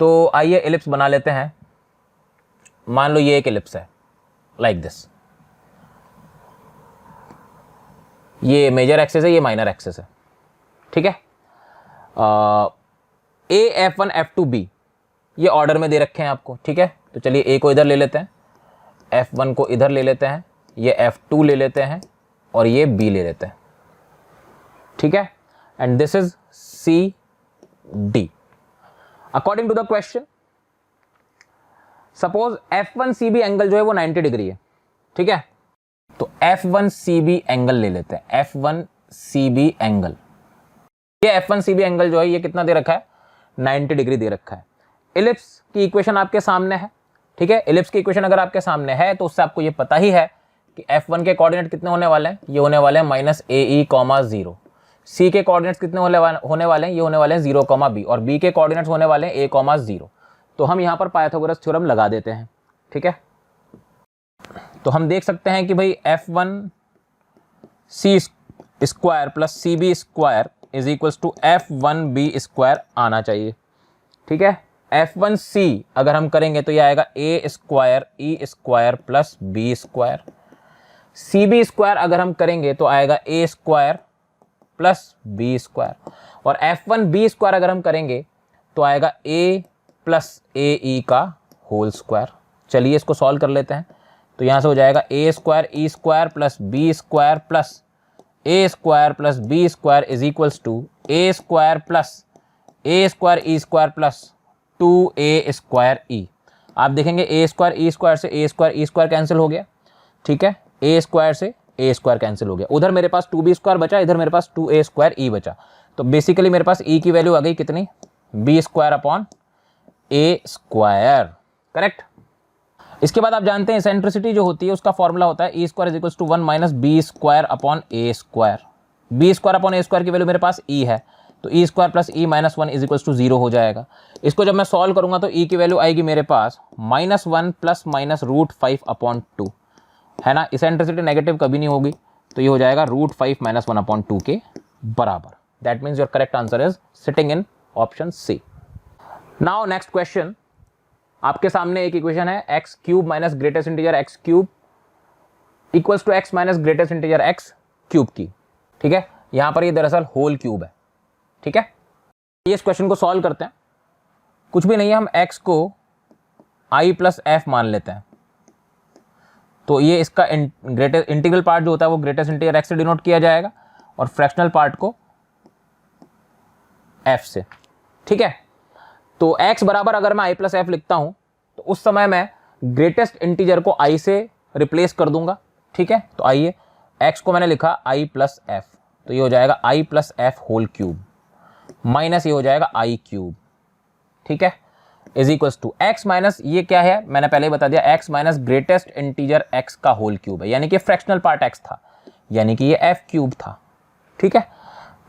तो आइए एलिप्स बना लेते हैं। मान लो ये एक एलिप्स है लाइक दिस, ये मेजर एक्सिस है, ये माइनर एक्सिस है। ठीक है, a f1 f2 b ये ऑर्डर में दे रखे हैं आपको। ठीक है, तो चलिए a को इधर ले लेते हैं, f1 को इधर ले लेते हैं, ये f2 ले लेते हैं और ये b ले लेते हैं। ठीक है, and this is c d। According to the question, suppose f1cb angle जो है वो 90 डिग्री है। ठीक है, तो f1cb एंगल ले लेते हैं, f1cb एंगल, ये f1cb एंगल जो है ये कितना दे रखा है, 90 डिग्री दे रखा है। इलिप्स की इक्वेशन आपके सामने है। ठीक है, इलिप्स की इक्वेशन अगर आपके सामने है तो उससे आपको ये पता ही है कि f1 के कोऑर्डिनेट कितने होने वाले हैं, ये होने वाले हैं माइनस ae, 0। c के कोऑर्डिनेट्स कितने होने वाले हैं, ये होने वाले हैं 0, b, और b के कोऑर्डिनेट्स होने वाले हैं a, 0। तो हम यहाँ पर पाइथागोरस थ्योरम लगा देते हैं। ठीक है, तो हम देख सकते हैं कि भाई f1c square plus cb square is equals to f1b square आना चाहिए। ठीक है, f1c अगर हम करेंगे तो ये आएगा a square e square plus b square, cb square अगर हम करेंगे तो आएगा a square plus b square, और f1b स्क्वायर अगर हम करेंगे तो आएगा a प्लस ae का होल स्क्वायर। चलिए इसको सॉल्व कर लेते हैं। तो यहाँ से हो जाएगा a square e square plus b square plus a square plus b square is equals to a square e square plus 2a square e। आप देखेंगे a स्क्वायर e स्क्वायर से a square e square cancel हो गया। ठीक है, a square से a square cancel हो गया, उधर मेरे पास 2b स्क्वायर बचा, इधर मेरे पास 2a स्क्वायर e बचा। तो बेसिकली मेरे पास e की वैल्यू आ गई कितनी, b square upon a square, correct. इसके बाद आप जानते हैं एसेंट्रिसिटी जो होती है उसका फॉर्मूला होता है e square is equals to 1 minus b square upon a square. b square upon a square की वैल्यू मेरे पास e है, तो e square plus e minus 1 is equals to 0 हो जाएगा। इसको जब मैं सॉल्व करूंगा तो e की वैल्यू आएगी मेरे पास -1 प्लस माइनस √5 अपॉन 2, है ना। एसेंट्रिसिटी नेगेटिव कभी नहीं होगी, तो ये हो जाएगा √5 माइनस 1 अपॉन 2 के बराबर। That means your correct answer is sitting in option C. Now next question, आपके सामने एक इक्वेशन है x cube minus greatest integer x cube equals to x minus greatest integer x cube की। ठीक है, यहां पर ये दरअसल होल क्यूब है। ठीक है, ये इस क्वेश्चन को सॉल्व करते हैं। कुछ भी नहीं है, हम x को i प्लस एफ मान लेते हैं। तो ये इसका ग्रेटेस्ट इंटीग्रल पार्ट जो होता है वो ग्रेटेस्ट इंटीजर x से डिनोट किया जाएगा और फ्रैक्शनल पार्ट को f से, ठीक है। तो x बराबर अगर मैं i प्लस एफ लिखता हूं तो उस समय मैं ग्रेटेस्ट इंटीजर को i से रिप्लेस कर दूंगा, ठीक है। तो आइए x को मैंने लिखा i प्लस एफ, तो ये हो जाएगा i plus f whole cube minus ये हो जाएगा i क्यूब, ठीक है, is equals to x minus ये क्या है मैंने पहले ही बता दिया, x minus greatest integer x का होल क्यूब है, यानी कि फ्रैक्शनल पार्ट x था, यानी कि ये f क्यूब था, ठीक है।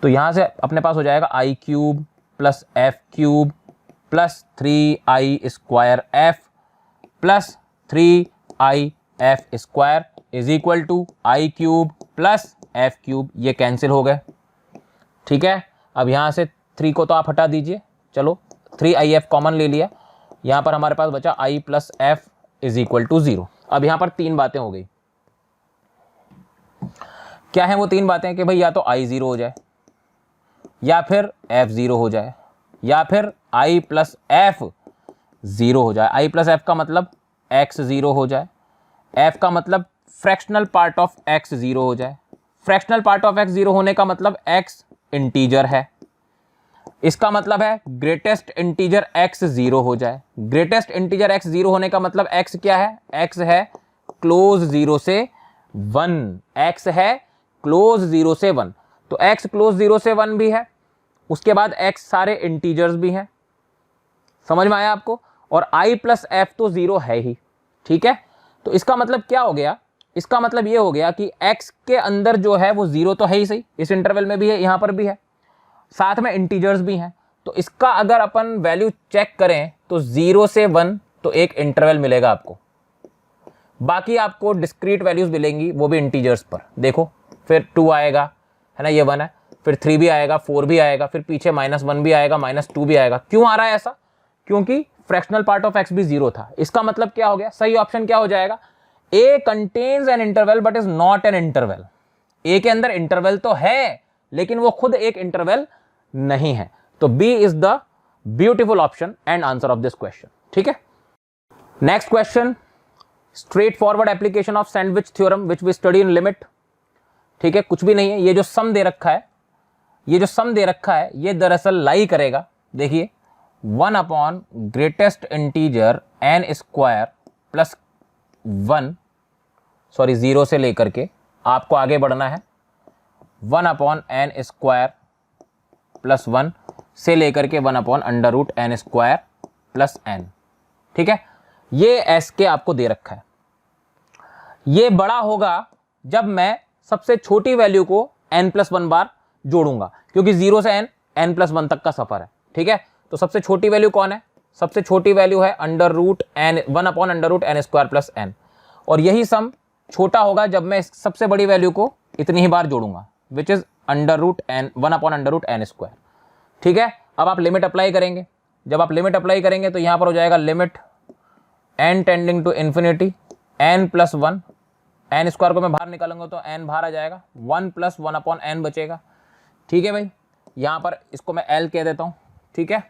तो यहां से अपने पास हो जाएगा i cube plus f cube plus 3i square f plus 3i f square is equal to i cube plus f cube, ये कैंसिल हो गए, ठीक है। अब यहां से 3 को तो आप हटा दीजिए, चलो 3if कॉमन ले लिया, यहां पर हमारे पास बचा i plus f is equal to 0। अब यहां पर 3 बातें हो गई, क्या है वो 3 बातें कि भाई या तो i 0 हो जाए या फिर f 0 हो जाए या फिर i प्लस एफ 0 हो जाए। i प्लस एफ का मतलब x 0 हो जाए, f का मतलब फ्रैक्शनल पार्ट ऑफ x 0 हो जाए, फ्रैक्शनल पार्ट ऑफ x 0 होने का मतलब x इंटीजर है, इसका मतलब है ग्रेटेस्ट इंटीजर x 0 हो जाए, ग्रेटेस्ट इंटीजर x 0 होने का मतलब x क्या है, x है क्लोज 0 से 1, x है क्लोज 0 से 1, तो x क्लोज 0 से 1 भी है, उसके बाद x सारे इंटीजर्स भी हैं, समझ में आया आपको, और i प्लस एफ तो 0 है ही, ठीक है। तो इसका मतलब क्या हो गया, इसका मतलब ये हो गया कि x के अंदर जो है वो 0 तो है ही सही, इस इंटरवल में भी है, यहां पर भी है, साथ में इंटीजर्स भी हैं, तो इसका अगर अपन वैल्यू चेक करें तो 0 से 1 तो एक इंटरवल मिलेगा आपको, बाकी आपको डिस्क्रीट वैल्यूज मिलेंगी वो भी इंटीजर्स पर, देखो फिर 2 आएगा है ना, ये 1 है, फिर 3 भी आएगा, 4 भी आएगा, फिर पीछे -1 भी आएगा, -2 भी आएगा। क्यों आ रहा है ऐसा, क्योंकि फ्रैक्शनल पार्ट ऑफ x भी 0 था। इसका मतलब क्या हो गया, सही ऑप्शन क्या हो जाएगा, a contains an interval but is not an interval, a के अंदर इंटरवल तो है लेकिन वो खुद एक इंटरवल नहीं है, तो B is the beautiful option and answer of this question, ठीक है। Next question, straightforward application of sandwich theorem which we study in limit, ठीक है, कुछ भी नहीं है, ये जो सम दे रखा है, ये जो सम दे रखा है ये दरअसल लाई करेगा, देखिए 1 upon greatest integer n square plus 1, sorry 0 से लेकर के आपको आगे बढ़ना है, 1 अपॉन n स्क्वायर प्लस 1 से लेकर के 1 upon under root n square plus n, ठीक है। ये s के आपको दे रखा है, ये बड़ा होगा जब मैं सबसे छोटी वैल्यू को n प्लस 1 बार जोड़ूंगा, क्योंकि 0 से n प्लस 1 तक का सफर है, ठीक है। तो सबसे छोटी वैल्यू कौन है, सबसे छोटी वैल्यू है under root n, 1 upon under root n square plus n, और यही सम छोटा होगा जब मैं सबसे बड़ी वैल्यू को इतनी ही बार जोड़ूंगा, which is under root n, 1 upon under root n square, ठीक है। अब आप लिमिट अप्लाई करेंगे, जब आप लिमिट अप्लाई करेंगे तो यहां पर हो जाएगा limit n tending to infinity n plus 1, n square को मैं बाहर निकालूंगा तो n बाहर आ जाएगा, 1 प्लस 1 अपॉन n बचेगा, ठीक है भाई। यहां पर इसको मैं l कह देता हूं, ठीक है,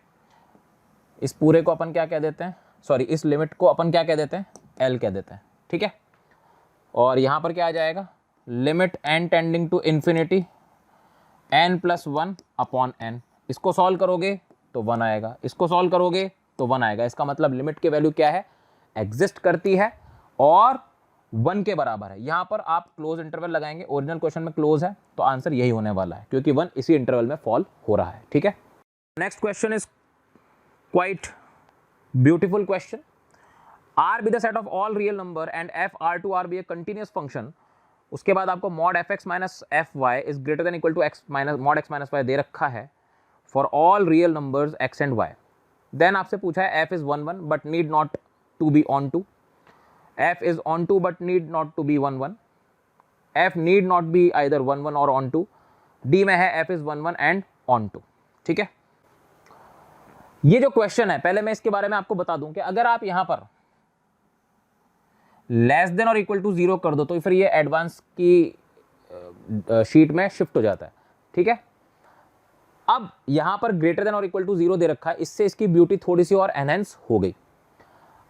इस पूरे को अपन क्या कह देते हैं, सॉरी इस लिमिट को अपन क्या कह देते हैं, l कह देते हैं, ठीक है। और यहां पर क्या आ जाएगा, limit n tending to infinity n plus 1 upon n, इसको सॉल्व करोगे तो 1 आएगा, इसको सॉल्व करोगे तो 1 आएगा, इसका मतलब लिमिट की वैल्यू क्या है, एग्जिस्ट करती है और 1 के बराबर है। यहां पर आप क्लोज इंटरवल लगाएंगे, ओरिजिनल क्वेश्चन में क्लोज है तो आंसर यही होने वाला है, क्योंकि 1 इसी इंटरवल में फॉल हो रहा है, ठीक है। Next question is quite beautiful question, R be the set of all real number and f R be a continuous function, उसके बाद आपको mod fx minus fy is greater than equal to x minus mod x minus y दे रखा है for all real numbers x and y, then आपसे पूछा है f is 1 1 but need not to be on 2, f is on 2 but need not to be 1 1, f need not be either 1 1 or on 2, d में है f is 1 1 and on 2, ठीक है। ये जो question है पहले मैं इसके बारे में आपको बता दूं कि अगर आप यहां पर लेस देन और इक्वल टू 0 कर दो तो फिर ये एडवांस की शीट में शिफ्ट हो जाता है, ठीक है। अब यहां पर ग्रेटर देन और इक्वल टू 0 दे रखा है, इससे इसकी ब्यूटी थोड़ी सी और एनहेंस हो गई।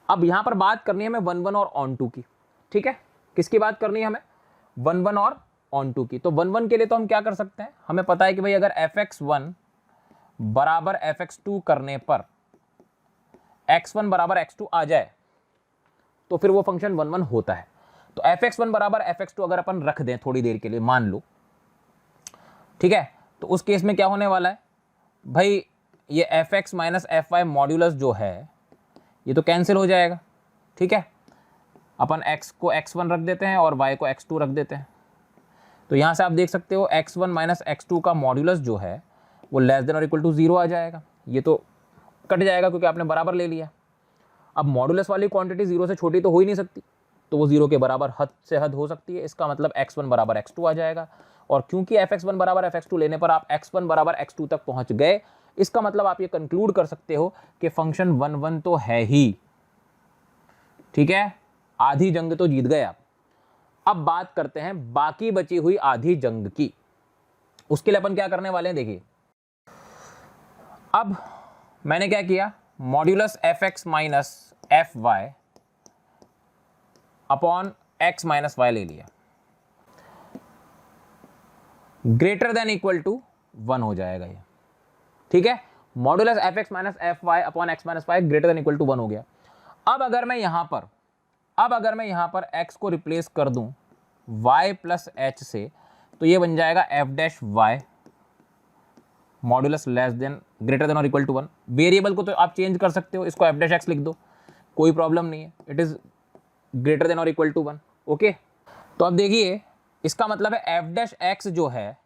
अब यहां पर बात करनी है मैं 1 1 और ऑन 2 की, ठीक है। किसकी बात करनी है हमें, 1 1 और ऑन टू की। तो 1 1 के लिए तो हम क्या कर सकते हैं, हमें पता है कि भाई अगर fx1 बराबर fx2 करने पर x1 बराबर x2 आ जाए तो फिर वो फंक्शन 1 1 होता है। तो fx1 बराबर fx2 अगर अपन रख दें थोड़ी देर के लिए, मान लो, ठीक है, तो उस केस में क्या होने वाला है भाई, ये fx माइनस fy मॉड्यूलस जो है ये तो कैंसिल हो जाएगा, ठीक है। अपन x को x1 रख देते हैं और y को x2 रख देते हैं। तो यहाँ से आप देख सकते हो x1 माइनस x2 का मॉड्यूलस जो है वो लेस देन और इक्वल टू 0 आ जाएगा। ये तो कट जाएगा क्योंकि आपने बराबर ले लिया। अब मॉड्यूलस वाली क्वांटिटी 0 से छोटी तो हो ही नहीं सकती, तो वो 0 के बराबर हद से हद हो सकती है। इसका मतलब x1 बराबर x2 आ जाएगा। और क्योंकि fx1 बराबर fx2 लेने पर आप x1 बराबर x2 तक पहुंच गए, इसका मतलब आप ये कंक्लूड कर सकते हो कि फंक्शन 1 1 तो है ही, ठीक है। आधी जंग तो जीत गए आप। अब बात करते हैं बाकी बची हुई आधी जंग की। उसके लिए अपन क्या करने वाले हैं, देखिए। अब मैंने क्या किया, modulus fx minus fy upon x minus y ले लिया, ग्रेटर देन इक्वल टू 1 हो जाएगा ये, ठीक है। Modulus fx minus fy upon x minus y greater than equal to 1 हो गया। अब अगर मैं यहां पर x को रिप्लेस कर दूं y प्लस h से, तो ये बन जाएगा f dash y modulus less than greater than और इक्वल टू 1। वेरिएबल को तो आप चेंज कर सकते हो, इसको f डैश x लिख दो, कोई प्रॉब्लम नहीं है, इट इज ग्रेटर देन और इक्वल टू 1। ओके, तो अब देखिए इसका मतलब है f डैश x जो है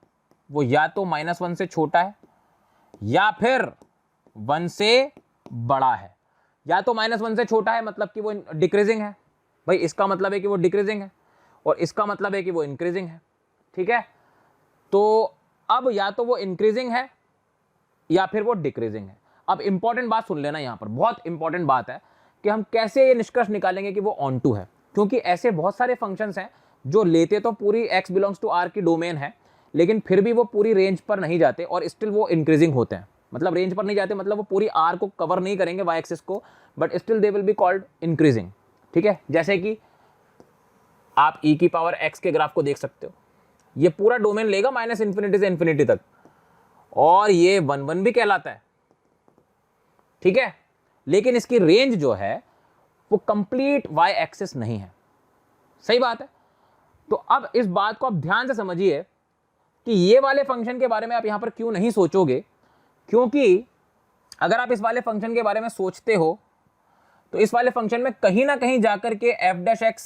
वो या तो -1 से छोटा है या फिर 1 से बड़ा है। या तो -1 से छोटा है मतलब कि वो डिक्रीजिंग है भाई, इसका मतलब है कि वो डिक्रीजिंग है, और इसका मतलब है कि वो इंक्रीजिंग है, ठीक है। तो अब या तो वो इंक्रीजिंग है या फिर वो डिक्रीजिंग है। अब इंपॉर्टेंट बात सुन लेना, यहां पर बहुत इंपॉर्टेंट बात है कि हम कैसे ये निष्कर्ष निकालेंगे कि वो ऑन टू है। क्योंकि ऐसे बहुत सारे फंक्शंस हैं जो लेते तो पूरी x बिलोंग्स टू r की डोमेन है, लेकिन फिर भी वो पूरी रेंज पर नहीं जाते और स्टिल वो इंक्रीजिंग होते हैं। मतलब रेंज पर नहीं जाते मतलब वो पूरी r को कवर नहीं करेंगे, y एक्सिस को, but still they will be called increasing, ठीक है। जैसे कि आप e की पावर x के ग्राफ को देख सकते हो, ये पूरा डोमेन लेगा माइनस इंफिनिटी से इंफिनिटी तक, और ये 1 1 भी कहलाता है, ठीक है। लेकिन इसकी रेंज जो है वो कंप्लीट y एक्सिस नहीं है, सही बात है। तो अब इस बात को आप ध्यान से समझिए कि ये वाले फंक्शन के बारे में आप यहां पर क्यों नहीं सोचोगे, क्योंकि अगर आप इस वाले फंक्शन के बारे में सोचते हो तो इस वाले फंक्शन में कहीं ना कहीं जाकर के f डैश x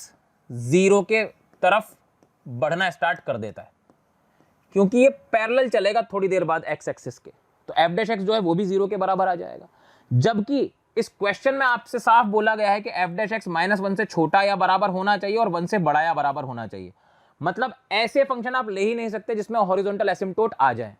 0 के तरफ बढ़ना स्टार्ट कर देता है, क्योंकि ये पैरेलल चलेगा थोड़ी देर बाद x एक्सिस के। तो f डैश x जो है वो भी 0 के बराबर आ जाएगा। जबकि इस क्वेश्चन में आपसे साफ बोला गया है कि f डैश x -1 से छोटा या बराबर होना चाहिए और 1 से बड़ा या बराबर होना चाहिए। मतलब ऐसे फंक्शन आप ले ही नहीं सकते जिसमें हॉरिजॉन्टल एसिम्प्टोट आ जाए,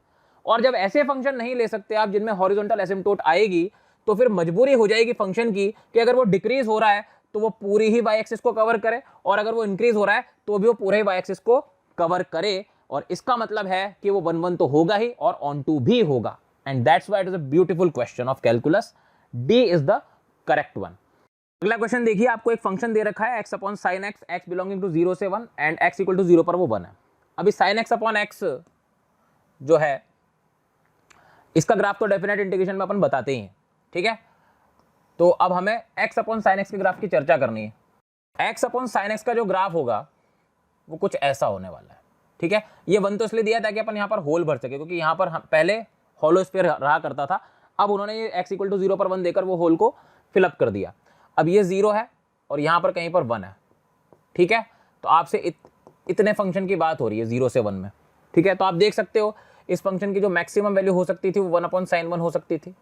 और जब ऐसे फंक्शन नहीं ले सकते आप जिनमें हॉरिजॉन्टल एसिम्प्टोट आएगी, तो फिर मजबूरी हो जाएगी फंक्शन की कि अगर वो डिक्रीज हो रहा है तो वो पूरी ही y एक्सिस को कवर करे, और अगर वो इंक्रीज हो रहा है तो भी वो पूरे ही y एक्सिस को कवर करे। और इसका मतलब है कि वो 1 1 तो होगा ही और ऑन टू भी होगा। And that's why it is a beautiful question of calculus. D is the correct one. अगला क्वेश्चन देखिए, आपको एक फंक्शन दे रखा है x upon sine x, x belonging to 0 से 1 एंड x इक्वल टू 0 पर वो 1 है। अभी साइन एक्स अपॉन एक्स जो है इसका ग्राफ तो डेफिनेट इंटीग्रेशन में अपन बताते ही हैं, ठीक है। तो अब हमें x अपॉन साइन एक्स के ग्राफ की चर्चा करनी है। x अपॉन साइन एक्स का जो ग्राफ होगा वो कुछ ऐसा होने वाला है, ठीक है। ये 1 तो इसलिए दिया ताकि अपन यहाँ पर होल भर सके, क्योंकि यहाँ पर पहले होलो स्फीयर रहा करता था, अब उन्होंने ये x इक्वल टू 0 पर 1 देकर वो होल को फिलअप कर दिया। अब ये 0 है और यहाँ पर कहीं पर 1 है, ठीक है। तो आपसे इतने फंक्शन की बात हो रही है 0 से 1 में, ठीक है। तो आप देख सकते हो इस फंक्शन की जो मैक्सिमम वैल्यू हो सकती थी वो 1 अपॉन साइन 1 हो सकती थी,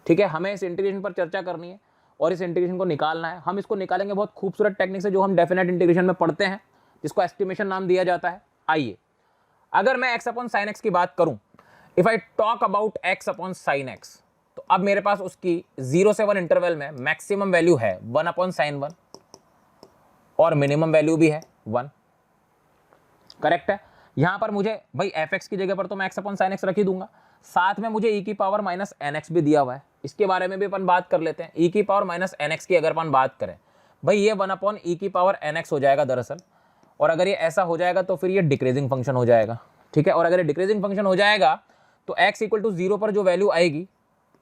ठीक है। हमें इस इंटीग्रेशन पर चर्चा करनी है और इस इंटीग्रेशन को निकालना है। हम इसको निकालेंगे बहुत खूबसूरत टेक्निक से जो हम डेफिनेट इंटीग्रेशन में पढ़ते हैं, जिसको एस्टिमेशन नाम दिया जाता है। आइए, अगर मैं x अपॉन साइन एक्स की बात करूं, if I talk about x upon sine x, तो अब मेरे पास उसकी 0 से 1 इंटरवल में मैक्सिमम वैल्यू है 1 अपॉन साइन 1 और मिनिमम वैल्यू भी है 1, करेक्ट है। यहां पर मुझे भाई fx की जगह पर तो मैं x अपॉन साइन एक्स रख ही दूंगा, साथ में मुझे e की पावर माइनस nx भी दिया हुआ है। इसके बारे में भी अपन बात कर लेते हैं। e की पावर माइनस nx की अगर अपन बात करें भाई ये 1/e⁻nx हो जाएगा दरअसल। और अगर ये ऐसा हो जाएगा तो फिर ये डिक्रीजिंग फंक्शन हो जाएगा, ठीक है। और अगर ये डिक्रीजिंग फंक्शन हो जाएगा तो x = 0 पर जो वैल्यू आएगी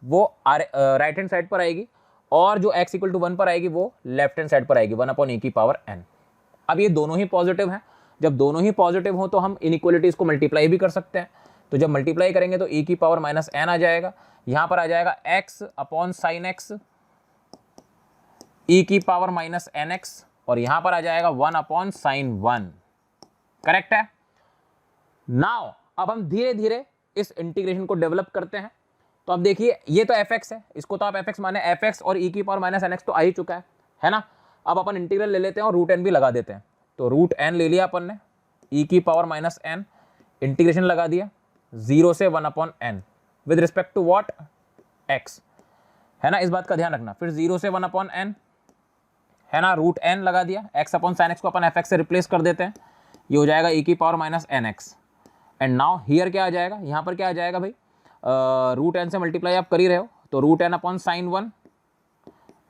वो राइट हैंड साइड पर आएगी, और जो x = 1 पर आएगी वो लेफ्ट हैंड साइड पर आएगी 1/e⁻n। अब ये दोनों ही पॉजिटिव हैं, जब दोनों ही पॉजिटिव हो तो हम इनइक्वालिटीज को मल्टीप्लाई भी कर सकते हैं। तो जब मल्टीप्लाई करेंगे तो e⁻−n आ जाएगा, यहां पर आ जाएगा x/sin x e⁻−nx, और यहां पर आ जाएगा 1/sin 1। करेक्ट है। नाउ अब हम धीरे धीरे इस इंटीग्रेशन को डेवलप करते हैं। तो अब देखिए ये तो fx है, इसको तो आप fx माने, fx और e⁻−nx तो आ ही चुका है ना। अब अपन इंटीग्रल ले लेते हैं और √n भी लगा देते हैं। तो √n ले लिया अपन ने, e⁻−n इंटीग्रेशन लगा दिया 0 से 1/n with respect to what, x, है ना, इस बात का ध्यान रखना। फिर 0 से 1/n है ना, √n लगा दिया, x/sin x को अपन fx से रिप्लेस कर देते हैं, ये हो जाएगा e⁻−nx। एंड नाउ हियर क्या आ जाएगा, यहाँ पर क्या आ जाएगा भाई, √n से मल्टीप्लाई आप कर ही रहे हो, तो √n/sin 1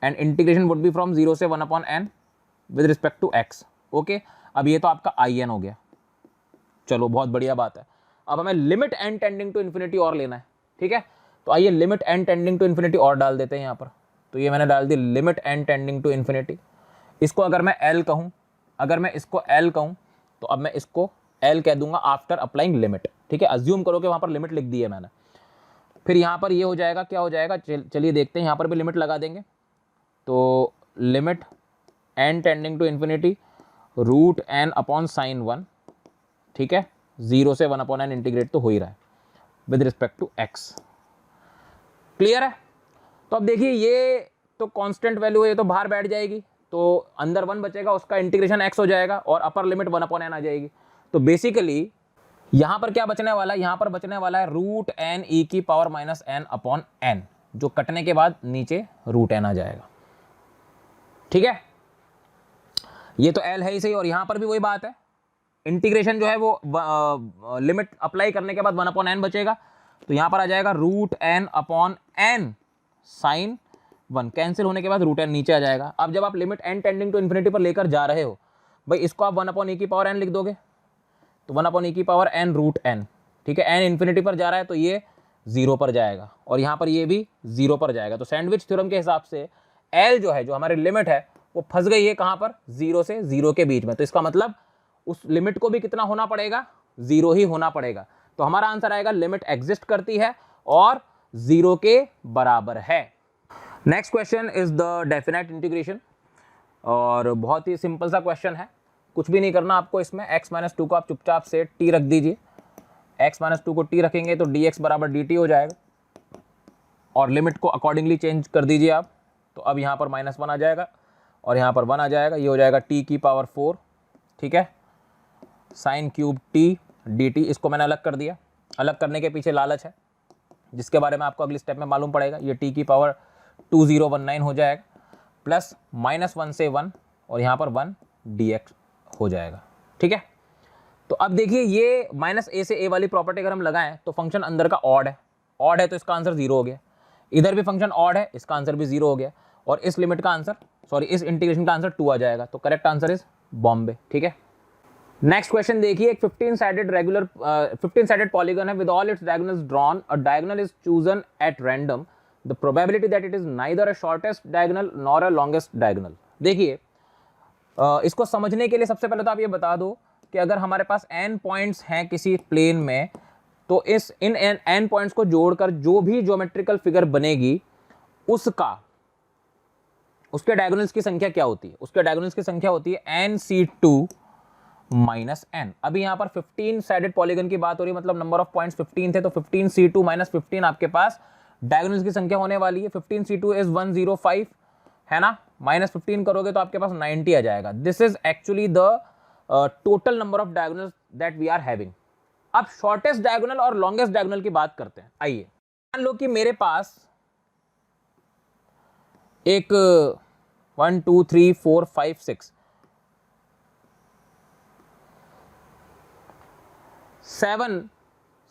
and integration would be from 0 से 1/n with respect to x। Okay, अब ये तो आपका in हो गया, चलो बहुत बढ़िया बात है। अब हमें limit n tending to infinity और लेना है, ठीक है। तो आइए limit n tending to infinity और डाल देते हैं यहाँ पर। तो ये मैंने डाल दी limit n tending to infinity. इसको अगर मैं l कहूँ, अगर मैं इसको l कहूँ तो अब मैं इसको l कह दूंगा आफ्टर अप्लाइंग लिमिट, ठीक है। अज्यूम करो कि वहाँ पर लिमिट लिख दी है मैंने। फिर यहाँ पर ये हो जाएगा, क्या हो जाएगा, चलिए देखते हैं, यहाँ पर भी लिमिट लगा देंगे। तो limit n tending to infinity √n/sin 1, ठीक है, 0 से 1/n इंटीग्रेट तो हो ही रहा है with respect to x। Clear है। तो अब देखिए ये तो कांस्टेंट वैल्यू है, ये तो बाहर बैठ जाएगी, तो अंदर 1 बचेगा, उसका इंटीग्रेशन x हो जाएगा और अपर लिमिट 1/n आ जाएगी। तो बेसिकली यहाँ पर क्या बचने वाला है, यहाँ पर बचने वाला है √n e⁻−n/n, जो कटने के बाद नीचे √n आ जाएगा, ठीक है। ये तो l है ही सही, और यहाँ पर भी वही बात है, इंटीग्रेशन जो है वो लिमिट अप्लाई करने के बाद 1/n बचेगा, तो यहाँ पर आ जाएगा √n/n sin 1, कैंसिल होने के बाद √n नीचे आ जाएगा। अब जब आप limit n tending to infinity पर लेकर जा रहे हो भाई, इसको आप 1/e⁻n लिख दोगे, तो 1/e⁻n √n, ठीक है। n इन्फिनिटी पर जा रहा है तो ये 0 पर जाएगा, और यहाँ पर ये भी 0 पर जाएगा। तो सैंडविच थ्योरम के हिसाब से l जो है, जो हमारी लिमिट है, वो फंस गई है कहाँ पर, 0 से 0 के बीच में। तो इसका मतलब उस लिमिट को भी कितना होना पड़ेगा, 0 ही होना पड़ेगा। तो हमारा आंसर आएगा लिमिट एग्जिस्ट करती है और 0 के बराबर है। Next question is the definite integration, और बहुत ही सिंपल सा क्वेश्चन है, कुछ भी नहीं करना आपको इसमें। x-2 को आप चुपचाप से t रख दीजिए, x-2 को t रखेंगे तो dx = dt हो जाएगा, और लिमिट को अकॉर्डिंगली चेंज कर दीजिए आप। तो अब यहाँ पर -1 आ जाएगा और यहाँ पर 1 आ जाएगा, ये हो जाएगा t⁴, ठीक है, sin³ t dt। इसको मैंने अलग कर दिया, अलग करने के पीछे लालच है जिसके बारे में आपको अगली स्टेप में मालूम पड़ेगा। ये t⁻2019 हो जाएगा, प्लस -1 से 1 और यहाँ पर 1 dx हो जाएगा, ठीक है। तो अब देखिए ये -a से a वाली प्रॉपर्टी अगर हम लगाएं तो फंक्शन अंदर का ऑड है, ऑड है तो इसका आंसर 0 हो गया। इधर भी फंक्शन ऑड है, इसका आंसर भी 0 हो गया, और इस लिमिट का आंसर, सॉरी इस इंटीग्रेशन का आंसर 2 आ जाएगा। तो करेक्ट आंसर इज बॉम्बे, ठीक है। नेक्स्ट क्वेश्चन देखिए, एक 15 साइडेड पॉलीगन है with all it's diagonals drawn, a diagonal is chosen at random, the probability that it is neither a shortest diagonal nor a longest diagonal. देखिए इसको समझने के लिए सबसे पहले तो आप ये बता दो कि अगर हमारे पास n पॉइंट्स हैं किसी प्लेन में, तो इन n पॉइंट्स को जोड़कर जो भी ज्योमेट्रिकल फिगर बनेगी उसके डायगोनल्स की संख्या क्या होती है, उसके डायगोनल्स की संख्या होती है nc2 -n। अभी यहाँ पर 15 साइडेड पॉलीगन की बात हो रही है, मतलब नंबर ऑफ पॉइंट्स 15 थे, तो 15c2 - 15 आपके पास डायगोनल्स की संख्या होने वाली है। 15c2 इज 105, है ना, -15 करोगे तो आपके पास 90 आ जाएगा। This is actually the total number of diagonals that we are having. अब शॉर्टेस्ट डायगोनल और लॉन्गेस्ट डायगोनल की बात करते हैं। आइए मान लो कि मेरे पास एक 1 2 3 4 5 6 7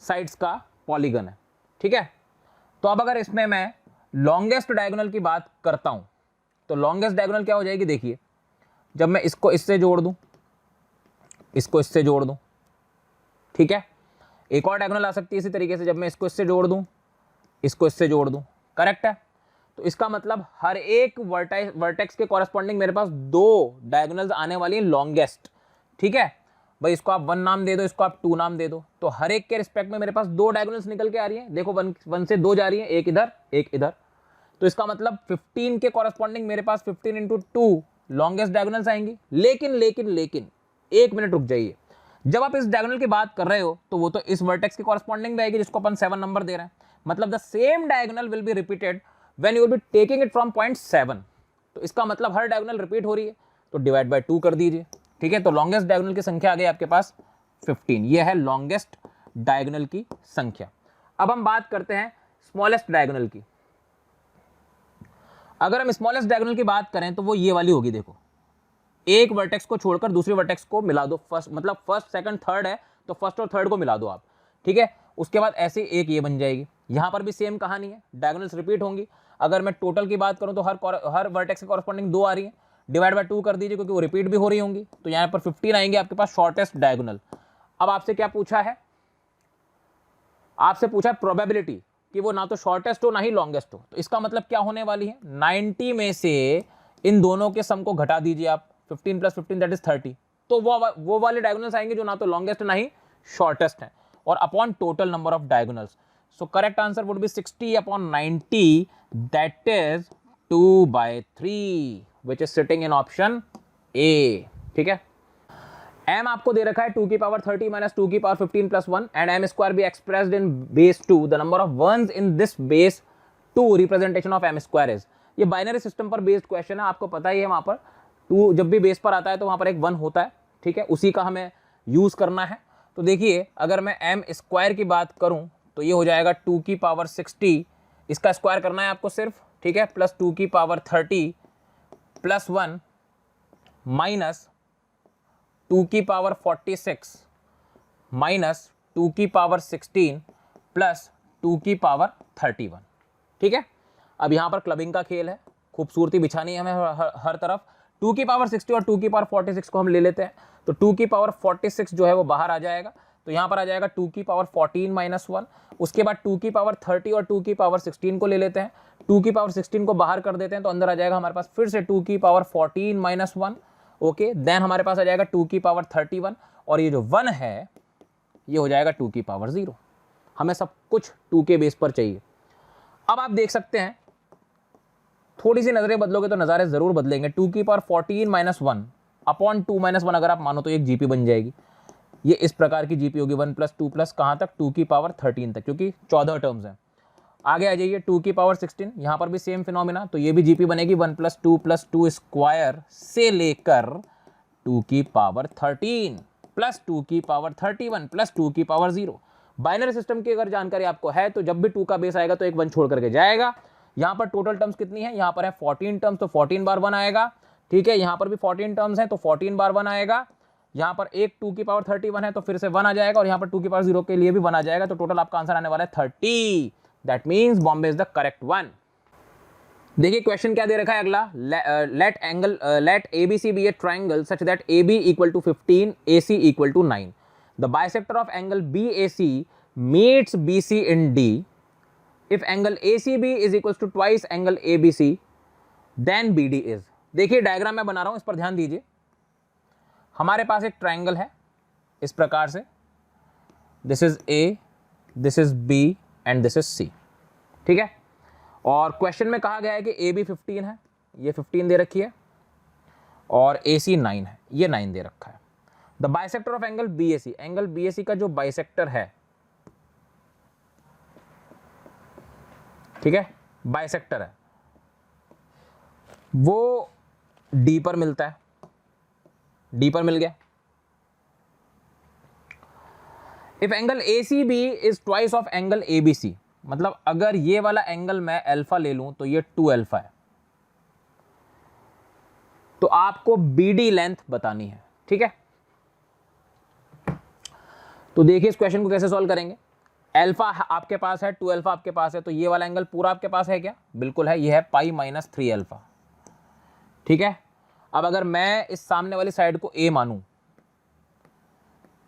साइड्स का पॉलीगन है, ठीक है। तो अब अगर इसमें मैं लॉन्गेस्ट डायगोनल की बात करता हूं तो लॉन्गेस्ट डायगोनल क्या हो जाएगी, देखिए जब मैं इसको इससे जोड़ दूं, इसको इससे जोड़ दूं, ठीक है। एक और डायगोनल आ सकती है इसी तरीके से, जब मैं इसको इससे जोड़ दूं, इसको इससे जोड़ दूं, करेक्ट है। तो इसका मतलब हर एक वर्टेक्स के कॉरेस्पॉन्डिंग मेरे पास 2 डायगोनल्स आने वाली हैं लॉन्गेस्ट, ठीक है भाई। इसको आप 1 नाम दे दो, इसको आप 2 नाम दे दो, तो हर एक के रिस्पेक्ट में मेरे पास 2 डायगोनल्स निकल के आ रही हैं। देखो 1 से 2 जा रही है, एक इधर एक इधर, तो इसका मतलब 15 के कॉरेस्पॉन्डिंग मेरे पास 15 इंटू 2 लॉन्गेस्ट डायगोनल्स आएंगी। लेकिन लेकिन लेकिन एक मिनट रुक जाइए, जब आप इस डायगोनल की बात कर रहे हो तो वो तो इस वर्टेक्स के कॉरेस्पॉन्डिंग में आएगी जिसको अपन 7 नंबर दे रहे हैं। मतलब the same diagonal will be repeated when you will be taking it from point 7। तो इसका मतलब हर डायगोनल रिपीट हो रही है, तो डिवाइड बाय 2 कर दीजिए, ठीक है। तो लॉन्गेस्ट डायगोनल की संख्या आ गई आपके पास 15, ये है लॉन्गेस्ट डायगोनल की संख्या। अब हम बात करते हैं स्मॉलेस्ट डायगोनल की। अगर हम स्मॉलेस्ट डायगोनल की बात करें तो वो ये वाली होगी। देखो, एक वर्टेक्स को छोड़कर दूसरे वर्टेक्स को मिला दो, फर्स्ट मतलब फर्स्ट सेकंड थर्ड है तो फर्स्ट और थर्ड को मिला दो आप, ठीक है। उसके बाद ऐसे एक ये बन जाएगी। यहां पर भी सेम कहानी है, डायगोनल्स रिपीट होंगी। अगर मैं टोटल की बात करूं तो हर वर्टेक्स के कॉरेस्पॉन्डिंग 2 आ रही है, डिवाइड बाय 2 कर दीजिए क्योंकि वो रिपीट भी हो रही होंगी। तो यहां पर 15 आएंगे आपके पास शॉर्टेस्ट डायगोनल। अब आपसे क्या पूछा है, आपसे पूछा प्रोबेबिलिटी कि वो ना तो शॉर्टेस्ट हो ना ही लॉन्गेस्ट हो। तो इसका मतलब क्या होने वाली है, 90 में से इन दोनों के सम को घटा दीजिए आप, 15 + 15 दैट इज 30। तो वो वाले डायगोनल्स आएंगे जो ना तो लॉन्गेस्ट ना ही शॉर्टेस्ट है, और upon total number of diagonals. So correct answer would be 60/90 that is 2/3 which is sitting in option A, ठीक है। m आपको दे रखा है 2 की पावर 30 - 2 की power 15 + 1 and m square be expressed in base 2 the number of ones in this base 2 representation of m square is. ये binary system पर based question है, आपको पता ही है। वहां पर 2 जब भी बेस पर आता है तो वहां पर एक 1 होता है, ठीक है, उसी का हमें यूज करना है। तो देखिए, अगर मैं m स्क्वायर की बात करूं तो ये हो जाएगा 2 की पावर 60, इसका स्क्वायर करना है आपको सिर्फ, ठीक है, प्लस 2 की पावर 30 + 1 माइनस 2 की पावर 46 माइनस 2 की पावर 16 प्लस 2 की पावर 31, ठीक है। अब यहां पर क्लबिंग का खेल है, खूबसूरती बिछानी है हमें हर तरफ। 2 की पावर 60 और 2 की पावर 46 को हम ले लेते हैं, तो 2 की पावर 46 जो है वो बाहर आ जाएगा, तो यहां पर आ जाएगा 2 की पावर 14 - 1। उसके बाद 2 की पावर 30 और 2 की पावर 16 को ले लेते हैं, 2 की पावर 16 को बाहर कर देते हैं, तो अंदर आ जाएगा हमारे पास फिर से 2 की पावर 14 - 1, ओके। देन हमारे पास आ जाएगा 2 की पावर 31, और ये जो 1 है ये हो जाएगा 2 की पावर 0। हमें सब कुछ 2 के बेस पर चाहिए। अब आप देख सकते हैं, थोड़ी सी नजरें बदलोगे तो नज़ारे जरूर बदलेंगे। 2 की पावर 14 - 1 अपॉन 2 - 1 अगर आप मानो तो एक जीपी बन जाएगी। ये इस प्रकार की जीपी होगी, 1 + 2 प्लस कहाँ तक, 2 की पावर 13 तक, क्योंकि 14 टर्म्स हैं। आगे आ जाइए 2 की पावर 16, यहाँ पर भी सेम फिनोमिना, तो ये भी जीपी बनेगी 1 + 2 + 2 स्क्वायर से लेकर 2 की पावर 13 प्लस 2 की पावर 31 प्लस 2 की पावर 0। बाइनरी सिस्टम की अगर जानकारी आपको है तो जब भी 2 का बेस आएगा तो एक 1 छोड़ करके जाएगा। यहाँ पर टोटल टर्म्स कितनी है, यहाँ पर है 14 टर्म्स, तो 14 बार 1 आएगा, ठीक है। यहाँ पर भी 14 टर्म्स हैं तो 14 बार 1 आएगा। यहाँ पर एक 2 की पावर 31 है तो फिर से 1 आ जाएगा, और यहाँ पर 2 की पावर 0 के लिए भी 1 आ जाएगा, तो टोटल आपका आंसर आने वाला है 30। That means Bombay is the correct one. देखिए क्वेश्चन क्या दे रखा है अगला, let ABC be a triangle such that AB = 15, AC = 9। The bisector of angle BAC meets BC in D. If angle ACB is equals to twice angle ABC, then BD is। देखिए diagram मैं बना रहा हूं, इस पर ध्यान दीजिए। हमारे पास एक ट्राइंगल है इस प्रकार से, this is A, this is B and this is C, ठीक है। और क्वेश्चन में कहा गया है कि AB 15 है, ये 15 दे रखी है, और AC 9 है, ये 9 दे रखा है। The bisector of angle BAC, angle BAC का जो बाइसेक्टर है, ठीक है, बाइसेक्टर है, वो D पर मिलता है, D पर मिल गया। If angle ACB is twice of angle ABC, मतलब अगर ये वाला एंगल मैं अल्फा ले लूं तो ये 2 अल्फा है, तो आपको BD लेंथ बतानी है, ठीक है। तो देखिए इस क्वेश्चन को कैसे सॉल्व करेंगे। अल्फा आपके पास है, 2 अल्फा आपके पास है, तो ये वाला एंगल पूरा आपके पास है क्या, बिल्कुल है, ये है पाई - 3 अल्फा, ठीक है। अब अगर मैं इस सामने वाली साइड को a मानूं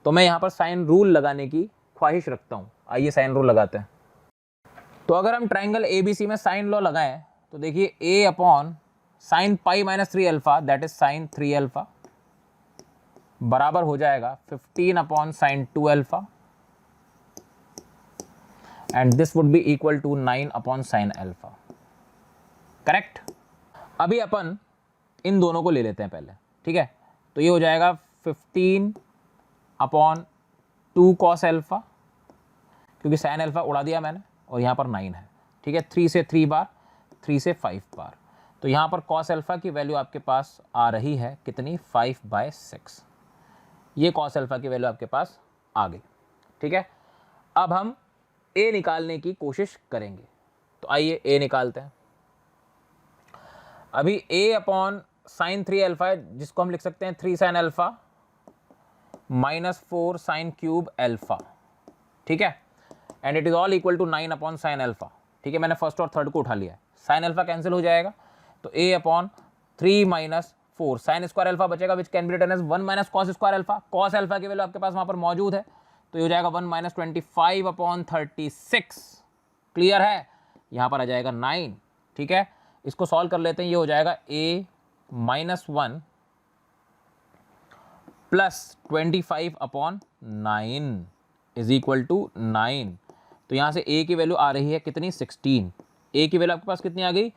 तो मैं यहां पर साइन रूल लगाने की ख्वाहिश रखता हूं। आइए साइन रूल लगाते हैं। तो अगर हम ट्राइंगल ABC में साइन लॉ लगाएं तो देखिए a upon sine pi minus 3 alpha that is sine 3 alpha बराबर हो जाएगा 15 upon sine 2 alpha and this would be equal to 9 upon sine alpha. Correct. अभी अपन इन दोनों को ले लेते हैं पहले, ठीक है। तो ये हो जाएगा 15 अपॉन 2 कॉस अल्फा, क्योंकि साइन अल्फा उड़ा दिया मैंने, और यहाँ पर 9 है, ठीक है। 3 से 3 बार, 3 से 5 बार, तो यहाँ पर कॉस अल्फा की वैल्यू आपके पास आ रही है कितनी, 5/6। ये कॉस अल्फा की वैल्यू आपके पास आ गई, ठीक है। अब हम ए निकालने की कोशिश करेंगे, तो आइए ए निकालते हैं। अभी a अपॉन साइन 3 अल्फा है, जिसको हम लिख सकते हैं 3 sine alpha minus 4 sine cube alpha, ठीक है। And it is all equal to 9 upon sine alpha, ठीक है। मैंने फर्स्ट और थर्ड को उठा लिया है, साइन अल्फा कैंसिल हो जाएगा, तो a upon 3 minus 4 sine square alpha बचेगा, which can be written as 1 minus cos square alpha. Cos alpha की वैल्यू आपके पास वहां पर मौजूद है, तो ये हो जाएगा 1 माइनस 25 अपॉन 36। क्लियर है, यहां पर आ जाएगा 9, ठीक है। इसको सॉल्व कर लेते हैं, ये हो जाएगा a minus 1 plus 25 upon 9 is equal to 9। तो यहां से a की वैल्यू आ रही है कितनी, 16। a की वैल्यू आपके पास कितनी आ गई,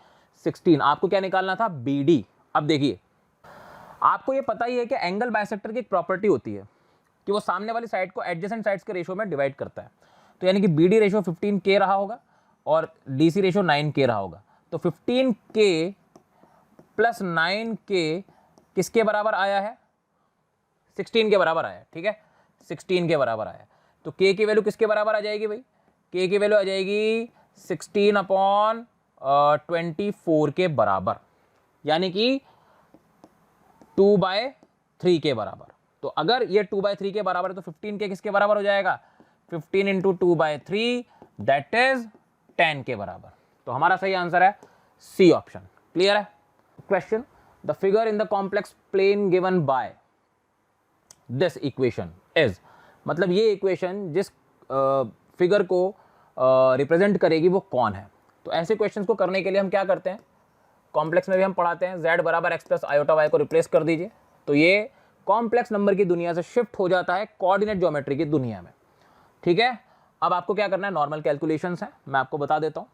16। आपको क्या निकालना था, BD। अब देखिए, आपको ये पता ही है कि एंगल बाइसेक्टर की एक प्रॉपर्टी होती है कि वो सामने वाली साइड को एडजेसेंट साइड्स के रेशियो में डिवाइड करता है। तो यानी कि BD रेशियो 15K रहा होगा और DC रेशियो 9K रहा होगा। तो 15K प्लस 9K किसके बराबर आया है, 16 के बराबर आया है, ठीक है। 16 के बराबर आया है, तो K की वैल्यू किसके बराबर आ जाएगी भाई, K की वैल्यू आ जाएगी 16 अपॉन 24 के बराबर, यानी कि 2/3 के बराबर। तो अगर ये 2/3 के बराबर है तो 15K किसके बराबर हो जाएगा, 15 इंटू 2/3 दैट इज 10 के बराबर। तो हमारा सही आंसर है सी ऑप्शन। क्लियर है। Question, the figure in the complex plane given by this equation is, मतलब ये इक्वेशन जिस फिगर को रिप्रेजेंट करेगी वो कौन है। तो ऐसे क्वेश्चंस को करने के लिए हम क्या करते हैं, कॉम्प्लेक्स में भी हम पढ़ाते हैं, z बराबर x प्लस आयोटा y को रिप्लेस कर दीजिए, तो ये कॉम्प्लेक्स नंबर की दुनिया से शिफ्ट हो जाता है कोऑर्डिनेट ज्योमेट्री की दुनिया में, ठीक है। अब आपको क्या करना है, नॉर्मल कैलकुलेशंस है, मैं आपको बता देता हूँ।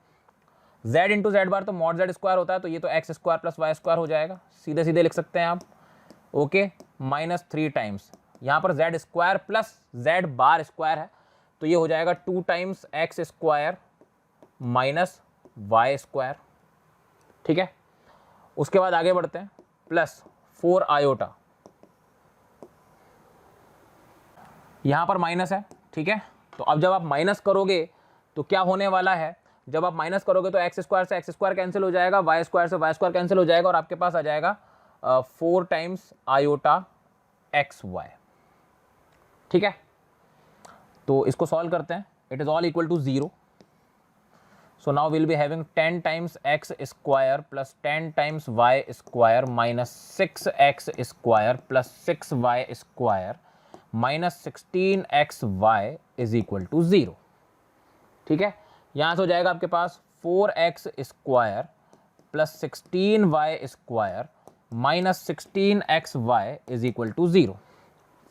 z इंटू जेड बार तो मॉड z स्क्वायर होता है, तो ये तो x square plus y square हो जाएगा, सीधे सीधे लिख सकते हैं आप, ओके। माइनस 3 टाइम्स यहाँ पर z स्क्वायर प्लस z बार स्क्वायर है, तो ये हो जाएगा 2 times x square minus y square, ठीक है। उसके बाद आगे बढ़ते हैं, प्लस 4 आयोटा, यहां पर माइनस है, ठीक है। तो अब जब आप माइनस करोगे तो क्या होने वाला है, जब आप माइनस करोगे तो एक्स स्क्वायर से एक्स स्क्वायर कैंसिल हो जाएगा, वाई स्क्वायर से वाई स्क्वायर कैंसिल हो जाएगा, और आपके पास आ जाएगा 4 टाइम्स आयोटा एक्स वाई, ठीक है। तो इसको सॉल्व करते हैं, it is all equal to 0। So now we'll be having 10 times x square plus 10 times y square minus 6x square plus 6y square minus 16xy is equal to 0, ठीक है। यहाँ से हो जाएगा आपके पास 4x square plus 16y square minus 16xy is equal to 0।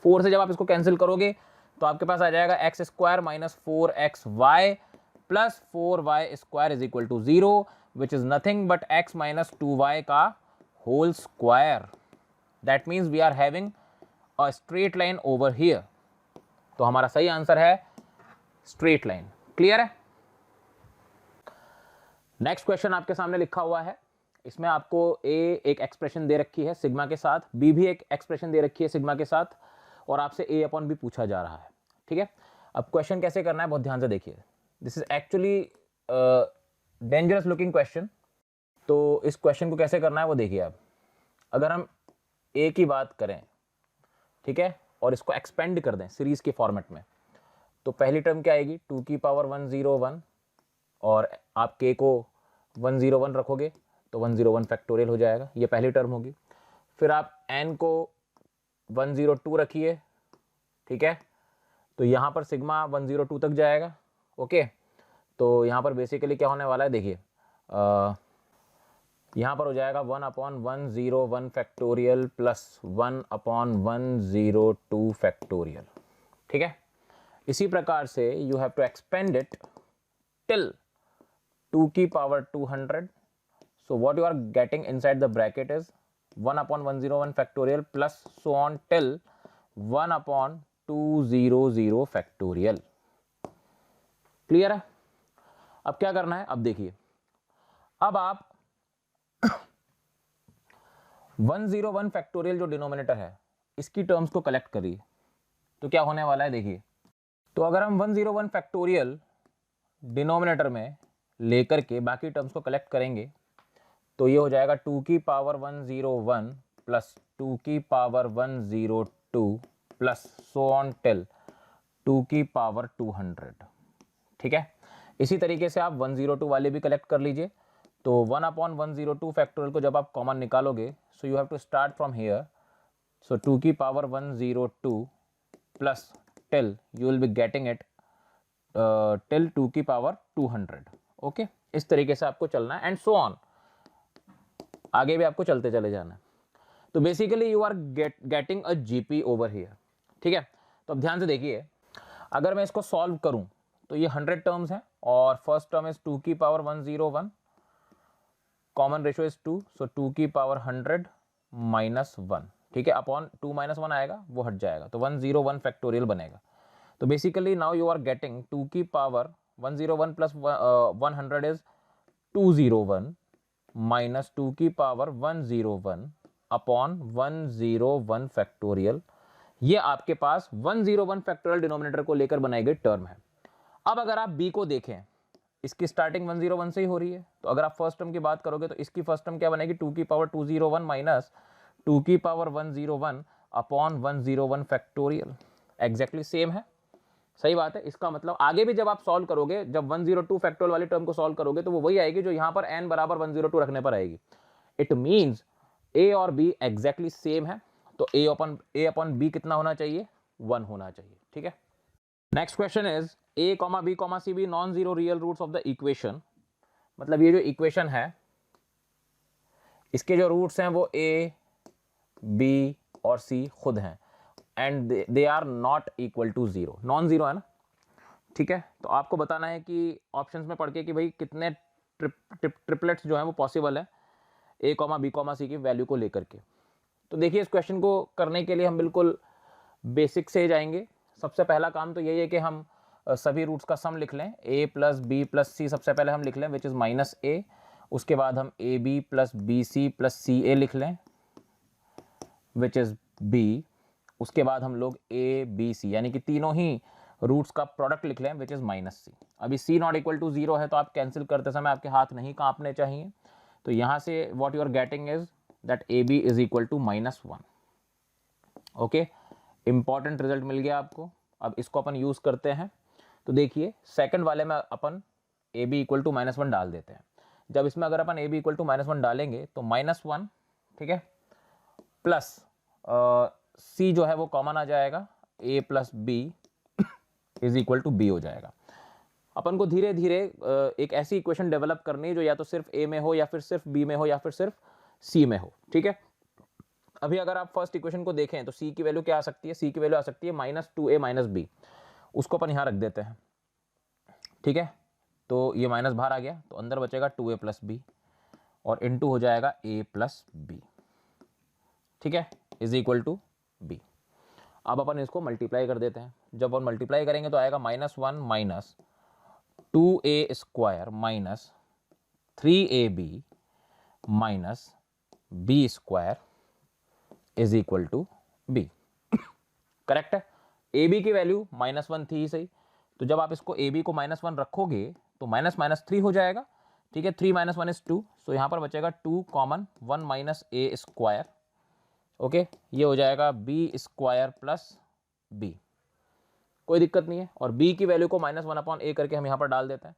4 से जब आप इसको कैंसिल करोगे तो आपके पास आ जाएगा x square minus 4xy plus 4y square is equal to 0, which is nothing but x minus 2y का whole square. That means we are having a straight line over here, तो हमारा सही आंसर है straight line. Clear है। Next question आपके सामने लिखा हुआ है, इसमें आपको a एक एक्सप्रेशन दे रखी है सिग्मा के साथ, b भी एक एक्सप्रेशन दे रखी है सिग्मा के साथ, और आपसे a अपॉन b पूछा जा रहा है, ठीक है। अब क्वेश्चन कैसे करना है बहुत ध्यान से देखिए, this is actually dangerous looking question. तो इस क्वेश्चन को कैसे करना है वो देखिए आप। अगर हम a की बात करें, ठीक है, और इसको एक्सपेंड कर दें सीरीज के फॉर्मेट में, तो पहली टर्म क्या आएगी 2 की पावर 101, और आप k को 101 रखोगे तो 101 फैक्टोरियल हो जाएगा, ये पहली टर्म होगी। फिर आप n को 102 रखिए, ठीक है, तो यहाँ पर सिग्मा 102 तक जाएगा। ओके, तो यहाँ पर बेसिकली क्या होने वाला है, देखिए यहाँ पर हो जाएगा 1/101 फैक्टोरियल प्लस 1/102 फैक्टोरियल, ठीक है। इसी प्रकार से you have to expand it till 2 की power 200। So what you are getting inside the bracket is 1/101 factorial plus so on till 1/200 factorial. Clear है? अब क्या करना है, अब देखिए, अब आप 101 फैक्टोरियल जो डिनोमिनेटर है इसकी टर्म्स को कलेक्ट करिए। तो क्या होने वाला है, देखिए, तो अगर हम 101 फैक्टोरियल डिनोमिनेटर में लेकर के बाकी टर्म्स को कलेक्ट करेंगे तो ये हो जाएगा 2 की पावर 101 प्लस 2 की power 102 plus so on till 2 की पावर 200, ठीक है। इसी तरीके से आप 102 वाले भी कलेक्ट कर लीजिए। तो 1/102 फैक्टोरियल को जब आप कॉमन निकालोगे, so you have to start from here, so 2 की power 102 plus till you will be getting it till 2 की पावर 200। ओके, इस तरीके से आपको चलना है एंड सो ऑन, आगे भी आपको चलते चले जाना है। तो basically you are getting a GP over here, ठीक है। तो अब ध्यान से देखिए, अगर मैं इसको सॉल्व करूं तो ये 100 टर्म्स हैं और फर्स्ट टर्म इज 2 की पावर 101, कॉमन रेशियो इज 2, सो 2 की पावर 100 माइनस 1, ठीक है, अपॉन 2 माइनस 1 आएगा वो हट जाएगा, तो 101 फैक्टोरियल बनेगा। तो basically now you are getting 2 की पावर 101 प्लस 100 इज 201 माइनस 2 की पावर 101 अपॉन 101 फैक्टोरियल। ये आपके पास 101 फैक्टोरियल डिनोमिनेटर को लेकर बनाई गई टर्म है। अब अगर आप b को देखें, इसकी स्टार्टिंग 101 से ही हो रही है, तो अगर आप फर्स्ट टर्म की बात करोगे तो इसकी फर्स्ट टर्म क्या बनेगी, 2 की पावर 201 माइनस 2 की power 101 upon 101 factorial. Exactly same है, सही बात है। इसका मतलब आगे भी जब आप सॉल्व करोगे, जब 102 फैक्टोरियल वाली टर्म को सॉल्व करोगे तो वो वही आएगी जो यहां पर n बराबर 102 रखने पर आएगी। इट मींस a और b एग्जैक्टली सेम है, तो a अपॉन b कितना होना चाहिए, 1 होना चाहिए, ठीक है। Next question is a, b, c भी non zero real roots of the equation. मतलब ये जो इक्वेशन है इसके जो रूट्स हैं वो a, b और c खुद हैं and they are not equal to zero, non zero है ना, ठीक है। तो आपको बताना है कि ऑप्शंस में पढ़ के कि भाई कितने ट्रिपलेट्स जो हैं वो पॉसिबल है a, b, c की वैल्यू को लेकर के। तो देखिए, इस क्वेश्चन को करने के लिए हम बिल्कुल बेसिक से जाएंगे। सबसे पहला काम तो यही है कि हम सभी रूट्स का सम लिख लें, a प्लस बी प्लस सी सबसे पहले हम लिख लें विच इज़ माइनस a। उसके बाद हम A B plus B C plus C A लिख लें विच इज़ b। उसके बाद हम लोग a b c यानी कि तीनों ही रूट्स का प्रोडक्ट लिख लें विच इज़ माइनस c। अभी c not equal to zero है तो आप कैंसिल करते समय आपके हाथ नहीं कांपने चाहिए। तो यहाँ से what you are getting is that A B is equal to -1। Okay, important result मिल गया आपको। अब इसको अपन यूज करते हैं। तो देखिए, सेकंड वाले में अपन ए बी इक्वल टू -1 डाल देते हैं। जब इसमें अगर अपन ए बी इक्वल टू -1 डालेंगे तो -1, ठीक है, प्लस सी जो है वो कॉमन आ जाएगा, a plus b is equal to b हो जाएगा। अपन को धीरे धीरे एक ऐसी इक्वेशन डेवलप करनी है जो या तो सिर्फ a में हो या फिर सिर्फ b में हो या फिर सिर्फ c में हो, ठीक है। अभी अगर आप फर्स्ट इक्वेशन को देखें तो c की वैल्यू क्या आ सकती है, c की वैल्यू आ सकती है -2a माइनस b। उसको अपन यहाँ रख देते हैं, ठीक है। तो ये माइनस बाहर आ गया तो अंदर बचेगा 2a प्लस बी और इनटू हो जाएगा a प्लस बी, ठीक है, इज इक्वल टू बी। अब अपन इसको मल्टीप्लाई कर देते हैं। जब अपन मल्टीप्लाई करेंगे तो आएगा -1 minus 2a square minus 3ab minus b square is equal to b। Correct है। ab की वैल्यू -1 थी ही सही, तो जब आप इसको ab को -1 रखोगे तो -3 हो जाएगा, ठीक है। 3 - 1 इज 2, सो यहाँ पर बचेगा 2 common 1 minus a square. Okay, ये हो जाएगा b स्क्वायर प्लस b, कोई दिक्कत नहीं है। और b की वैल्यू को -1/a करके हम यहाँ पर डाल देते हैं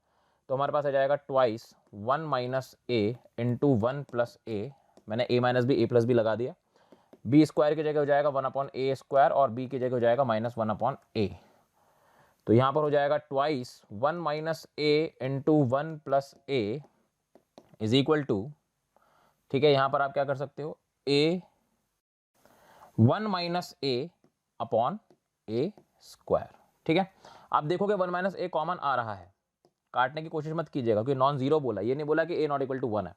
तो हमारे पास आ जाएगा twice 1 minus a into 1 plus a। मैंने a minus b a plus b लगा दिया। बी स्क्वायर की जगह हो जाएगा 1/a² और बी की जगह हो जाएगा -1/a। तो यहाँ पर हो जाएगा twice 1 - a into 1 + a is equal to, ठीक है, यहाँ पर आप क्या कर सकते हो, a 1 - a/a²। ठीक है, आप देखोगे 1 - a कॉमन आ रहा है, काटने की कोशिश मत कीजिएगा क्योंकि नॉन जीरो बोला, ये नहीं बोला कि a ≠ 1 है।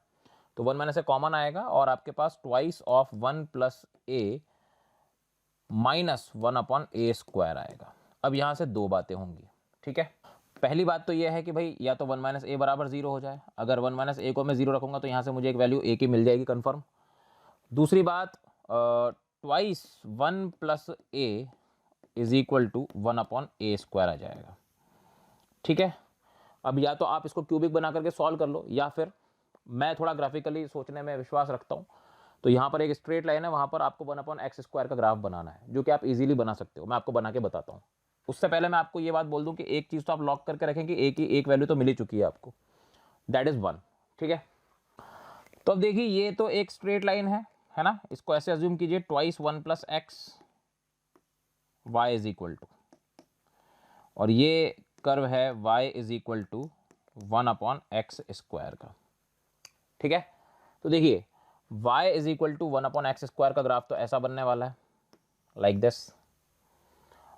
तो 1 - a कॉमन आएगा और आपके पास ट्वाइस ऑफ 1 + a -1/a² आएगा। अब यहां से दो बातें होंगी। ठीक है, पहली बात तो यह है कि भाई या तो 1 - a बराबर 0 हो जाए, अगर 1 - a को मैं 0 रखूंगा तो यहां से मुझे एक वैल्यू a की मिल जाएगी कंफर्म। दूसरी बात, twice 1 + a is equal to 1/a² आ जाएगा। ठीक है, अब या तो आप इसको क्यूबिक बना करके सॉल्व कर लो, या फिर मैं थोड़ा ग्राफिकली सोचने में विश्वास रखता हूँ। तो यहाँ पर एक स्ट्रेट लाइन है, वहाँ पर आपको 1/x² का ग्राफ बनाना है, जो कि आप इजीली बना सकते हो। मैं आपको बना के बताता हूँ। उससे पहले मैं आपको ये बात बोल दूँ कि एक चीज़ तो आप लॉक करके रखें कि एक वैल्यू तो मिल ही चुकी है आपको, दैट इज़ 1। ठीक है, तो अब देखिए ये तो एक स्ट्रेट लाइन है ना, इसको ऐसे अज्यूम कीजिए, twice 1 + x y is equal to, और ये कर्व है y is equal to 1/x² का। ठीक है, तो देखिए y is equal to 1/x² का ग्राफ तो ऐसा बनने वाला है, लाइक दिस।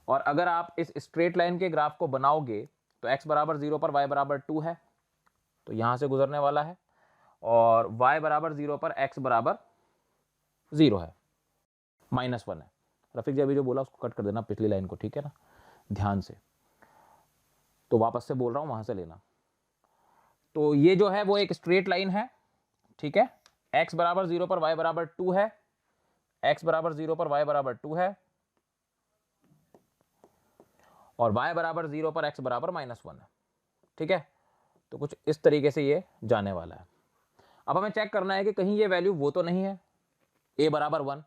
और अगर आप इस स्ट्रेट लाइन के ग्राफ को बनाओगे तो x = 0 पर y = 2 है, तो यहां से गुजरने वाला है, और y = 0 पर x = 0 है, -1 है। रफीक जी अभी जो बोला उसको कट कर देना, पिछली लाइन को, ठीक है ना, ध्यान से। तो वापस से बोल रहा हूं, वहां से लेना। तो ये जो है वो एक स्ट्रेट लाइन है। ठीक है, x = 0 पर y = 2 है, x = 0 पर y = 2 है, और y = 0 पर x = -1 है। ठीक है, तो कुछ इस तरीके से ये जाने वाला है। अब हमें चेक करना है कि कहीं ये वैल्यू वो तो नहीं है a = 1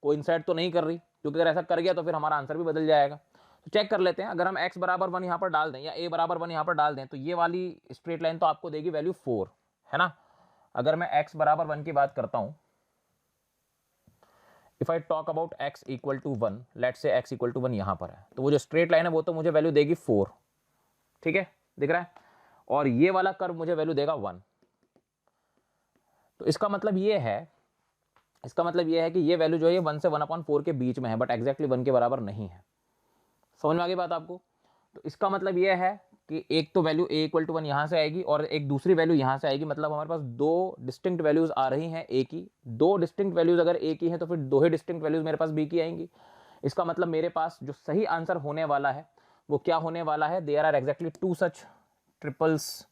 कोइंसाइड तो नहीं कर रही, क्योंकि अगर ऐसा कर गया तो फिर हमारा आंसर भी बदल जाएगा। तो चेक कर लेते हैं, अगर हम x = 1 यहाँ पर डाल दें या a = 1 यहाँ पर डाल दें, तो ये वाली स्ट्रेट लाइन तो आपको देगी वैल्यू 4, है ना। अगर मैं x = 1 की बात करता हूं, if I talk about x = 1, let's say x = 1 यहां पर है, तो वो जो स्ट्रेट लाइन है वो तो मुझे वैल्यू देगी 4। ठीक है, दिख रहा है, और ये वाला कर्व मुझे वैल्यू देगा 1। तो इसका मतलब ये है कि ये वैल्यू जो है 1 से 1/4 के बीच में है, बट एग्जैक्टली 1 के बराबर नहीं है। समझ में आ गई बात आपको। तो इसका मतलब ये है कि एक तो वैल्यू a = 1 यहां से आएगी और एक दूसरी वैल्यू यहां से आएगी, मतलब हमारे पास दो डिस्टिंक्ट वैल्यूज आ रही हैं a की। दो डिस्टिंक्ट वैल्यूज अगर a की हैं तो फिर दो ही डिस्टिंक्ट वैल्यूज मेरे पास b की आएंगी। इसका मतलब मेरे पास जो सही आंसर होने वाला है वो क्या होने वाला है, there are exactly 2 such triples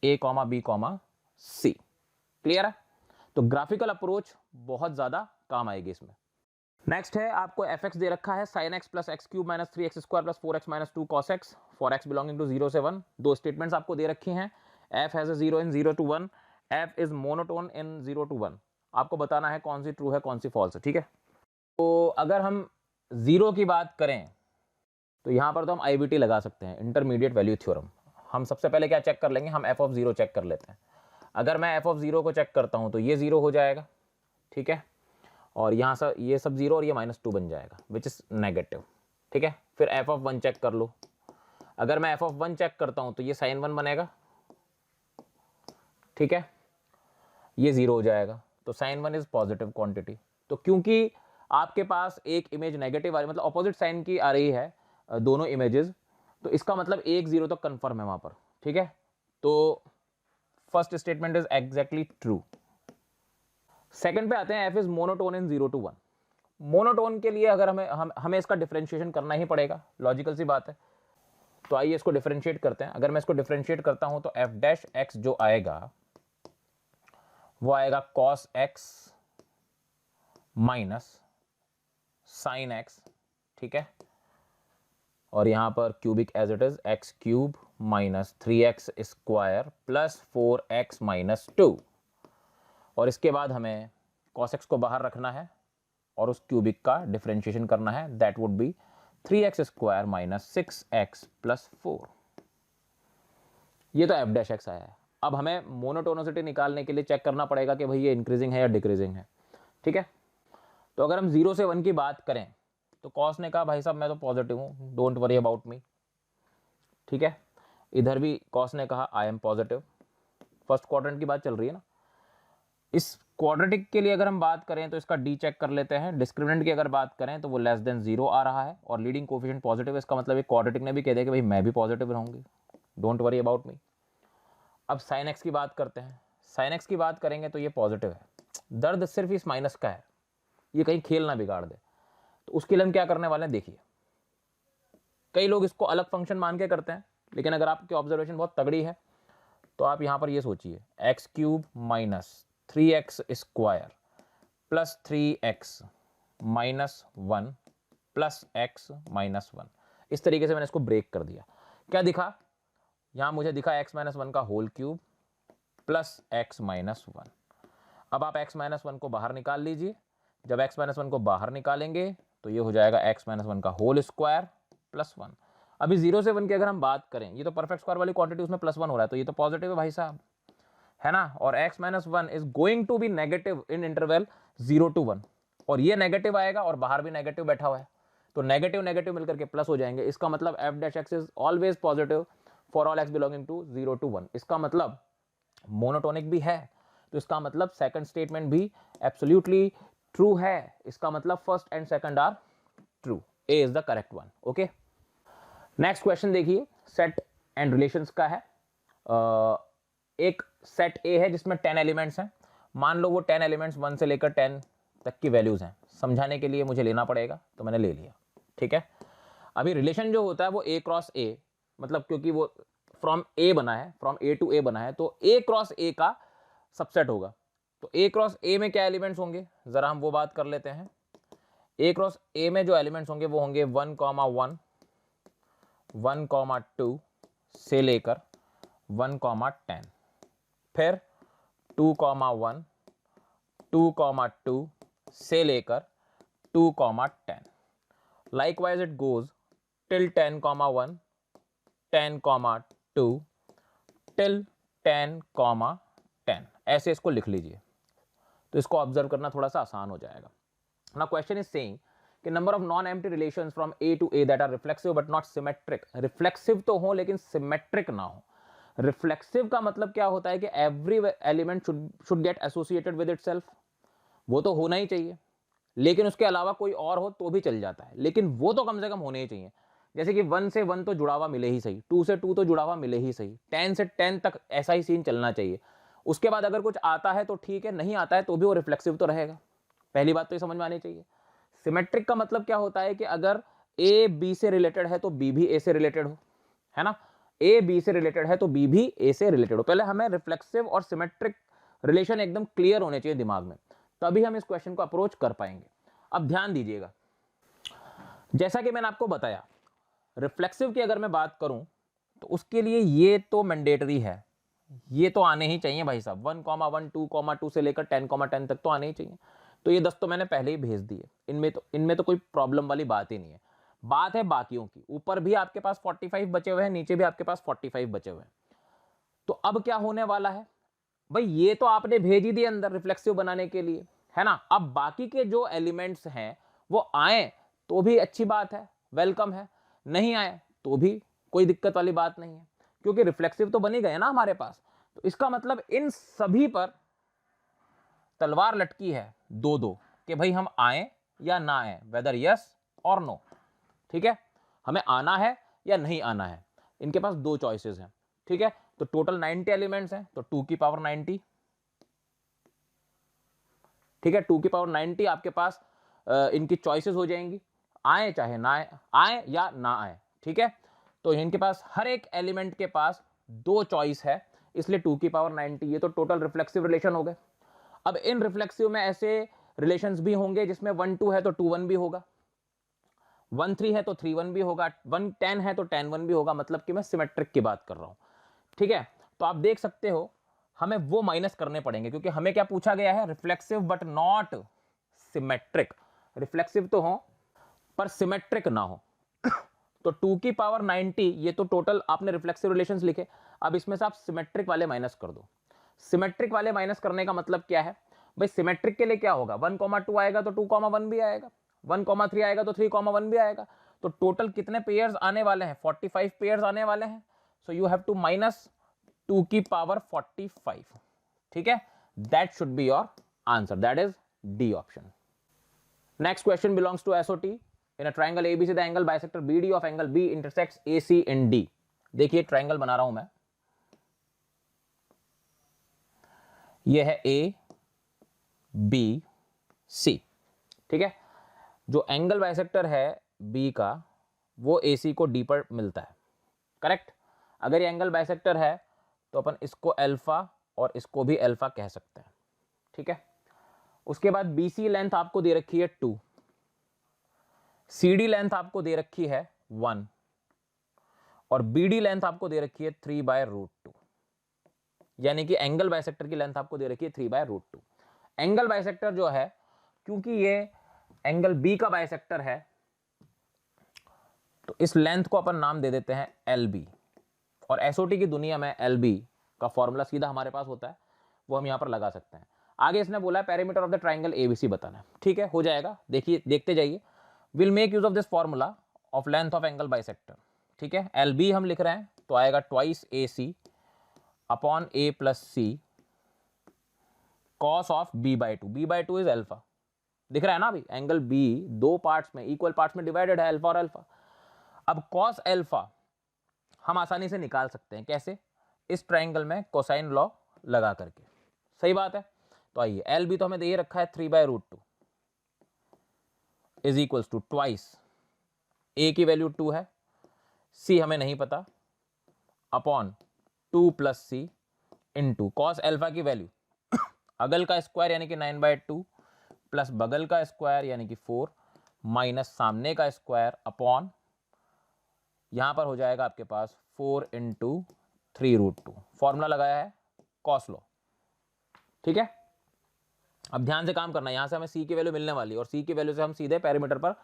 a, b, c। Clear है। तो ग्राफिकल अप्रोच बहुत ज्यादा काम आएगी इसमें। नेक्स्ट है, आपको fx दे रखा है sin x + x³ - 3x² + 4x - 2 cos x for x belonging to 0 से 1। दो स्टेटमेंट्स आपको दे रखी हैं, f has a 0 in 0 to 1, f is monotone in 0 to 1। आपको बताना है कौन सी ट्रू है कौन सी फॉल्स है। ठीक है, तो अगर हम 0 की बात करें तो यहां पर तो हम IVT लगा सकते हैं, इंटरमीडिएट वैल्यू थ्योरम। हम सबसे पहले क्या चेक कर लेंगे, हम f(0) चेक कर लेते हैं। अगर मैं f(0) को चेक करता हूं तो ये 0 हो जाएगा। ठीक है, और यहाँ से ये सब 0 और ये -2 बन जाएगा, विच इज नेगेटिव। ठीक है, फिर f(1) चेक कर लो। अगर मैं f(1) चेक करता हूं तो ये sin 1 बनेगा। ठीक है, ये 0 हो जाएगा, तो sin 1 इज पॉजिटिव क्वांटिटी। तो क्योंकि आपके पास एक इमेज नेगेटिव आ रही, मतलब ऑपोजिट साइन की आ रही है दोनों इमेजेस, तो इसका मतलब 1 0 तो कंफर्म है वहां पर। ठीक है, तो first statement is exactly true. Second पे आते हैं, f is monotone in 0 to 1। Monotone के लिए अगर हमें इसका डिफरेंशिएशन करना ही पड़ेगा, लॉजिकल सी बात है। तो आइए इसको डिफरेंशिएट करते हैं। अगर मैं इसको डिफरेंशिएट करता हूं तो f' जो आएगा वो आएगा cos x minus sine x। ठीक है, और यहां पर cubic as it is x³ - 3x² + 4x - 2। और इसके बाद हमें cos x को बाहर रखना है और उस क्यूबिक का डिफरेंशिएशन करना है, that would B 3x² - 6x + 4। ये तो f' आया है। अब हमें मोनोटोनिसिटी निकालने के लिए चेक करना पड़ेगा कि भाई ये इंक्रीजिंग है या डिक्रीजिंग है। ठीक है, तो अगर हम 0 से 1 की बात करें तो कॉस ने कहा भाई साहब मैं तो पॉजिटिव हूँ, डोंट वरी अबाउट मी, ठीक है। इधर भी कॉस ने कहा I am positive. First quadrant की बात चल रही है ना। इस क्वाड्रेटिक के लिए अगर हम बात करें तो इसका डी चेक कर लेते हैं। डिस्क्रिमिनेंट की अगर बात करें तो वो लेस देन 0 आ रहा है और लीडिंग कोफिशिएंट पॉजिटिव है। इसका मतलब एक क्वाड्रेटिक ने भी कह दिया कि भाई मैं भी पॉजिटिव रहूंगी, डोंट वरी अबाउट मी। अब साइन एक्स की बात करते हैं। साइन एक्स की बात करेंगे तो ये पॉजिटिव है। दर्द सिर्फ इस माइनस का है, ये कहीं खेल ना बिगाड़ दे, तो उसके लिए हम क्या करने वाले हैं देखिए। कई लोग इसको अलग फंक्शन मान के करते हैं, लेकिन अगर आपकी ऑब्जर्वेशन बहुत तगड़ी है तो आप यहां पर ये सोचिए x cube minus 3x square plus 3x minus 1 plus x minus 1। इस तरीके से मैंने इसको ब्रेक कर दिया। क्या दिखा? यहां मुझे दिखा x माइनस 1 का whole cube plus x minus 1। अब आप x माइनस 1 को बाहर निकाल लीजिए। जब x माइनस 1 को बाहर निकालेंगे तो ये हो जाएगा x माइनस 1 का होल स्क्वायर प्लस 1। अभी 0 से 1 की अगर हम बात करें, ये तो परफेक्ट स्क्वायर वाली क्वांटिटी, उसमें प्लस 1 हो रहा है, तो ये तो पॉजिटिव है भाई साहब, है ना। और x minus 1 is going to be negative in interval 0 to 1, और ये नेगेटिव आएगा और बाहर भी नेगेटिव बैठा हुआ है, तो नेगेटिव नेगेटिव मिलकर के प्लस हो जाएंगे। इसका मतलब f dash x is always positive for all x belonging to 0 to 1। इसका मतलब मोनोटोनिक भी है, तो इसका मतलब सेकंड स्टेटमेंट भी एब्सोल्युटली ट्रू है। इसका मतलब first and second are true, A is the correct one. Okay, next question देखिए, सेट एंड रिलेशंस का है। एक सेट ए है जिसमें 10 एलिमेंट्स हैं। मान लो वो 10 एलिमेंट्स 1 से लेकर 10 तक की वैल्यूज हैं। समझाने के लिए मुझे लेना पड़ेगा, तो मैंने ले लिया, ठीक है। अभी रिलेशन जो होता है वो ए क्रॉस ए, मतलब क्योंकि वो फ्रॉम ए बना है, फ्रॉम ए टू ए बना है, तो ए क्रॉस ए का सबसेट होगा। तो ए क्रॉस ए में क्या एलिमेंट्स होंगे, जरा हम वो बात कर लेते हैं। ए क्रॉस ए में जो एलिमेंट्स होंगे वो होंगे 1,1, 1,2 से लेकर 1,10, फिर 2,1, 2,2 से लेकर 2,10। Likewise it goes till 10,1, 10,2 till 10,10। ऐसे इसको लिख लीजिए, तो इसको ऑब्जर्व करना थोड़ा सा आसान हो जाएगा। नाउ क्वेश्चन इज सेइंग कि number of non empty relations from A to A that are reflexive but not symmetric. Reflexive तो हो लेकिन सिमेट्रिक ना हो। रिफ्लेक्सिव का मतलब क्या होता है कि every element should get associated with itself, वो तो होना ही चाहिए, लेकिन उसके अलावा कोई और हो तो भी चल जाता है, लेकिन वो तो कम से कम होने ही चाहिए। जैसे कि 1 से 1 तो जुड़ा हुआ मिले ही सही, 2 से 2 तो जुड़ा हुआ मिले ही सही, 10 से 10 तक ऐसा ही सीन चलना चाहिए। उसके बाद अगर कुछ आता है तो ठीक है, नहीं आता है तो भी वो रिफ्लेक्सिव तो रहेगा। पहली बात तो ये समझ में आनी चाहिए। सिमेट्रिक का मतलब क्या होता है कि अगर ए बी से रिलेटेड है तो बी भी ए से रिलेटेड हो, है ना। ए बी से रिलेटेड है तो बी भी ए से रिलेटेड हो। पहले हमें रिफ्लेक्सिव और सिमेट्रिक रिलेशन एकदम क्लियर होने चाहिए दिमाग में, तभी हम इस क्वेश्चन को अप्रोच कर पाएंगे। अब ध्यान दीजिएगा, जैसा कि मैंने आपको बताया, रिफ्लेक्सिव की अगर मैं बात करूं तो उसके लिए ये तो मैंडेटरी है, ये तो आने ही चाहिए भाई साहब। 1,1, 2,2 से लेकर 10,10 तक तो आने ही चाहिए। तो ये 10 तो मैंने पहले ही भेज दिए, इनमें तो कोई प्रॉब्लम वाली बात ही नहीं है। बात है बाकियों की। ऊपर भी आपके पास 45 बचे हुए हैं, नीचे भी आपके पास 45 बचे हुए हैं। तो अब क्या होने वाला है भाई, ये तो आपने भेज ही दिए अंदर रिफ्लेक्सिव बनाने के लिए, है ना। अब बाकी के जो एलिमेंट्स हैं वो आए तो भी अच्छी बात है, वेलकम है, नहीं आए तो भी कोई दिक्कत वाली बात नहीं है, क्योंकि रिफ्लेक्सिव तो बन ही गए ना हमारे पास। तो इसका मतलब इन सभी पर तलवार लटकी है 2-2 कि भाई हम आए या ना आए, वेदर यस और नो, ठीक है। हमें आना है या नहीं आना है, इनके पास 2 चॉइसेस हैं, ठीक है। तो टोटल 90 एलिमेंट्स हैं, तो 2 की पावर 90, ठीक है। 2 की पावर 90 आपके पास इनकी चॉइसेस हो जाएंगी, आए चाहे ना आए, आए या ना आए, ठीक है। तो इनके पास हर एक एलिमेंट के पास 2 चॉइस है, इसलिए 2 की पावर 90। ये तो टोटल रिफ्लेक्सिव रिलेशन हो गए। अब इन रिफ्लेक्सिव में ऐसे रिलेशंस भी होंगे जिसमें 1-2 है तो 2-1 भी होगा, 1-3 है तो 3-1 भी होगा, 1-10 है तो 10-1 भी होगा। मतलब कि मैं सिमेट्रिक की बात कर रहा हूं, ठीक है। तो आप देख सकते हो हमें वो माइनस करने पड़ेंगे, क्योंकि हमें क्या पूछा गया है, reflexive but not symmetric. Reflexive तो हो पर सिमेट्रिक ना हो। तो 2 की पावर 90, ये तो टोटल आपने रिफ्लेक्सिव रिलेशंस लिखे। अब इसमें से आप सिमेट्रिक वाले माइनस कर दो। सिमेट्रिक वाले माइनस करने का मतलब क्या है भाई सिमेट्रिक के लिए क्या होगा, 1,2 आएगा तो 2,1 भी आएगा, 1,3 आएगा तो 3,1 भी आएगा। तो टोटल कितने पेयर्स आने वाले हैं, 45 पेयर्स आने वाले हैं। So you have to minus 2 की पावर 45, ठीक है। That should be your answer, that is D option. Next question belongs to SOT. In a triangle ABC the angle bisector BD of angle B intersects AC in D. देखिए triangle बना रहा हूं मैं, ये है A B C, ठीक है। जो एंगल बाइसेक्टर है बी का वो एसी को डी पर मिलता है, करेक्ट। अगर ये एंगल बाइसेक्टर है तो अपन इसको अल्फा और इसको भी अल्फा कह सकते हैं, ठीक है। उसके बाद बीसी लेंथ आपको दे रखी है 2, सीडी लेंथ आपको दे रखी है 1 और बीडी लेंथ आपको दे रखी है 3/√2, यानी कि एंगल बाइसेक्टर की लेंथ आपको दे रखी है 3/√2। एंगल बाइसेक्टर जो है, क्योंकि ये एंगल बी का बाइसेक्टर है तो इस लेंथ को अपन नाम दे देते हैं एल बी। और एसओटी की दुनिया में एल बी का फॉर्मूला सीधा हमारे पास होता है, वो हम यहां पर लगा सकते हैं। आगे इसने बोला है perimeter of the triangle ABC बताना है, ठीक है, हो जाएगा। देखिए देखते जाइए, will make use of this formula of length of angle bisector, ठीक है। एल बी हम लिख रहे हैं तो आएगा twice a c upon a plus c cos of b/2। b/2 is alpha, दिख रहा है ना अभी, एंगल बी दो पार्ट्स में, इक्वल पार्ट्स में डिवाइडेड है, अल्फा और अल्फा। अब कॉस अल्फा हम आसानी से निकाल सकते हैं, कैसे, इस ट्राइंगल में कोसाइन लॉ लगा करके, सही बात है। तो आइए, एल बी तो हमें दे रखा है 3/√2 इज इक्वल्स टू ट्वाइस ए की वैल्यू 2 है, सी हमें नहीं पता, अपॉन 2 प्लस सी इंटू कॉस अल्फा की वैल्यू अगल का स्क्वायर यानी कि 9/2 प्लस बगल का स्क्वायर यानी कि 4 माइनस सामने का स्क्वायर अपॉन यहां पर हो जाएगा आपके पास 4 इंटू 3√2। फॉर्मूला लगाया है कॉस लॉ, ठीक है। अब ध्यान से काम करना, यहां से हमें सी की वैल्यू मिलने वाली है और सी की वैल्यू से हम सीधे पेरीमीटर पर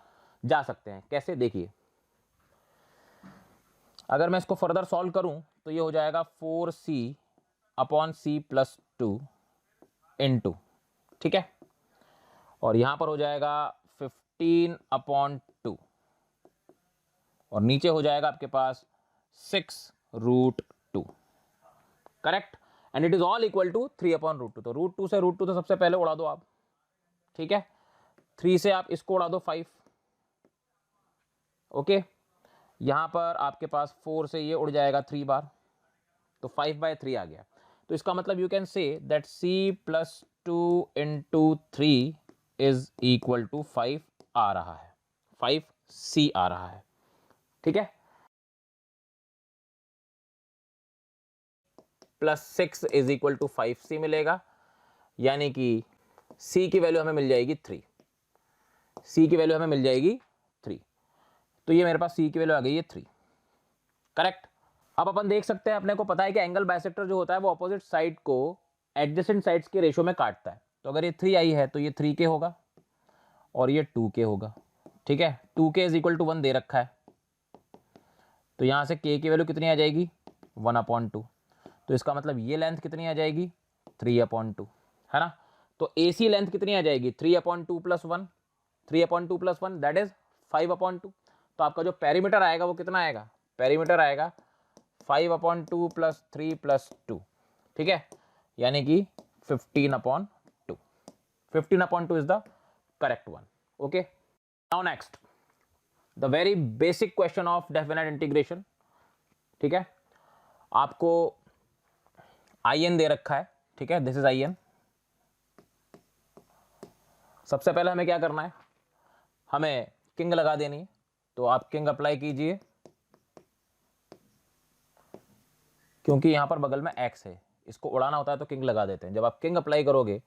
जा सकते हैं। कैसे, देखिए, अगर मैं इसको फर्दर सॉल्व करूं तो ये हो जाएगा 4c upon C plus 2 into, ठीक है, और यहां पर हो जाएगा 15/2 और नीचे हो जाएगा आपके पास 6√2, correct. And it is all equal to 3/√2। तो √2 से √2 तो सबसे पहले उड़ा दो आप, ठीक है। 3 से आप इसको उड़ा दो 5, ओके। यहां पर आपके पास 4 से ये उड़ जाएगा 3 बार, तो 5/3 आ गया। तो इसका मतलब you can say that c plus 2 into 3 is equal to 5 आ रहा है, 5c आ रहा है, ठीक है। Plus 6 is equal to 5c मिलेगा, यानी कि c की वैल्यू हमें मिल जाएगी 3, c की वैल्यू हमें मिल जाएगी 3। तो ये मेरे पास c की वैल्यू आ गई है 3, करेक्ट। अब अपन देख सकते हैं, अपने को पता है कि एंगल बाइसेक्टर जो होता है वो अपोजिट साइड को एडजेसेंट साइड्स के रेशियो में काटता है। तो अगर ये 3 आई है तो ये 3k होगा और ये 2k होगा, ठीक है। 2k इज इक्वल टू 1 दे रखा है, तो यहां से k की वैल्यू कितनी आ जाएगी 1/2। तो इसका मतलब ये लेंथ कितनी आ जाएगी 3/2, है ना। तो AC लेंथ कितनी आ जाएगी 3/2 प्लस 1, 3/2 प्लस 1 दैट इज 5/2। तो आपका जो पेरीमीटर आएगा वो कितना आएगा, पेरीमीटर आएगा 5/2 प्लस 3 प्लस 2, ठीक है, यानी कि 15/2। 15/2 is the correct one, okay. Now next, the very basic question of definite integration, ठीक है। आपको IN दे रखा है, ठीक है, दिस इज IN। सबसे पहले हमें क्या करना है, हमें किंग लगा देनी है। तो आप किंग अप्लाई कीजिए, क्योंकि यहां पर बगल में x है, इसको उड़ाना होता है तो किंग लगा देते हैं। जब आप किंग अप्लाई करोगे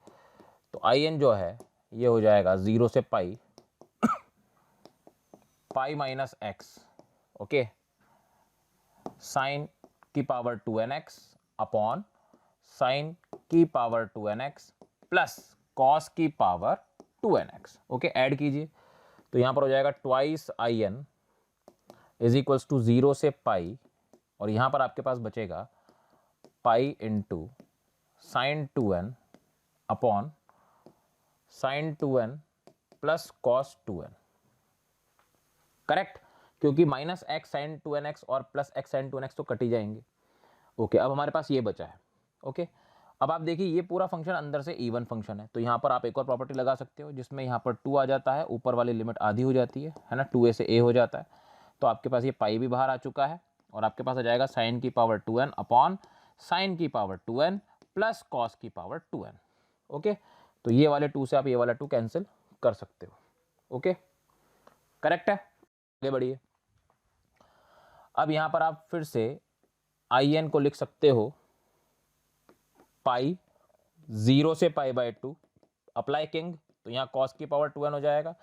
तो IN जो है ये हो जाएगा 0 से pi minus x, okay, sine की पावर 2nx अपॉन साइन की पावर 2nx प्लस कॉस की पावर 2nx, ओके। ऐड कीजिए तो यहां पर हो जाएगा twice IN is equals to 0 से पाई और यहां पर आपके पास बचेगा pi into sine 2n upon sine 2n plus cos 2n, correct, क्योंकि माइनस एक्स साइन 2nx और प्लस एक्स साइन 2nx तो कट ही जाएंगे। ओके, अब हमारे पास ये बचा है। ओके, अब आप देखिए ये पूरा फंक्शन अंदर से इवन फंक्शन है, तो यहाँ पर आप एक और प्रॉपर्टी लगा सकते हो जिसमें यहाँ पर 2 आ जाता है, ऊपर वाली लिमिट आधी हो जाती है ना, 2a से a हो जाता है, तो आपके पास ये पाई भी बाहर आ चुका है और आपके पास आ जाएगा साइन की पावर 2n अपॉन साइन की पावर 2n प्लस कॉस की पावर 2n। ओके, तो ये वाले 2 से आप ये वाला 2 कैंसिल कर सकते हो। ओके, करेक्ट है, आगे बढ़िए। अब यहाँ पर आप फिर से in को लिख सकते हो पाई 0 से पाई बाय 2, अप्लाई किंग, तो यहाँ कॉस की पावर 2n हो जाएगा,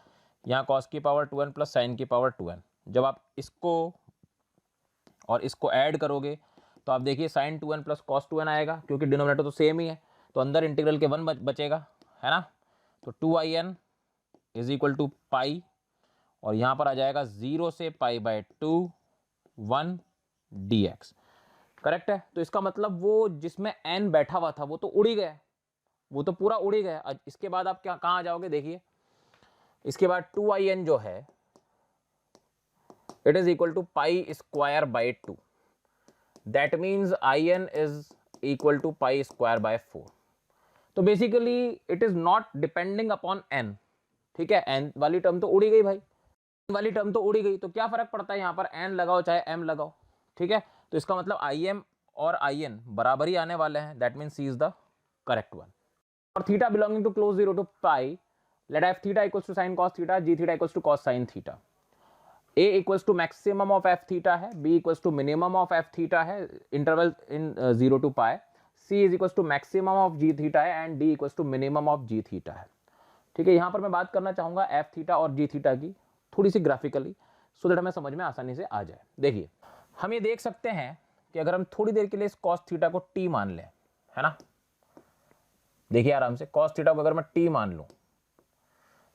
यहाँ कॉस की पावर 2n प्लस साइन की पावर 2n। जब आप इसको और इसको ऐड करोगे तो आप देखिए sign 2n plus cos 2n आएगा, क्योंकि डिनोमिनेटर तो सेम ही है, तो अंदर इंटीग्रल के 1 बचेगा, है ना, तो 2in इज इक्वल टू पाई और यहाँ पर आ जाएगा 0 से पाई बाय 2 1 dx, करेक्ट है। तो इसका मतलब वो जिसमें n बैठा हुआ था वो तो उड़ ही गया, वो तो पूरा उड़ ही गया। इसके बाद आप क्या कहाँ आ जाओगे, देखिए इसके बाद 2in जो है it is equal to pi square by 2, that means in is equal to pi square by 4। तो basically it is not depending upon n, ठीक है, n वाली टर्म तो उड़ी गई भाई, n वाली टर्म तो उड़ी गई, तो क्या फर्क पड़ता है यहाँ पर n लगाओ चाहे m लगाओ, ठीक है। तो इसका मतलब im और in बराबर ही आने वाले हैं, that means C is the correct one. और theta belonging to close 0 to pi, let f theta equals to sine cos theta, g theta equals to cos sine theta, a equals to maximum of f theta है, b equals to minimum of f theta है, interval in 0 to pi, c is equals to maximum of g theta है and d equals to minimum of g theta है, ठीक है। यहाँ पर मैं बात करना चाहूंगा f थीटा और g थीटा की थोड़ी सी ग्राफिकली, सो दैट हमें समझ में आसानी से आ जाए। देखिए हम ये देख सकते हैं कि अगर हम थोड़ी देर के लिए इस कॉस थीटा को t मान लें, है ना, देखिए आराम से कॉस थीटा को अगर मैं t मान लूं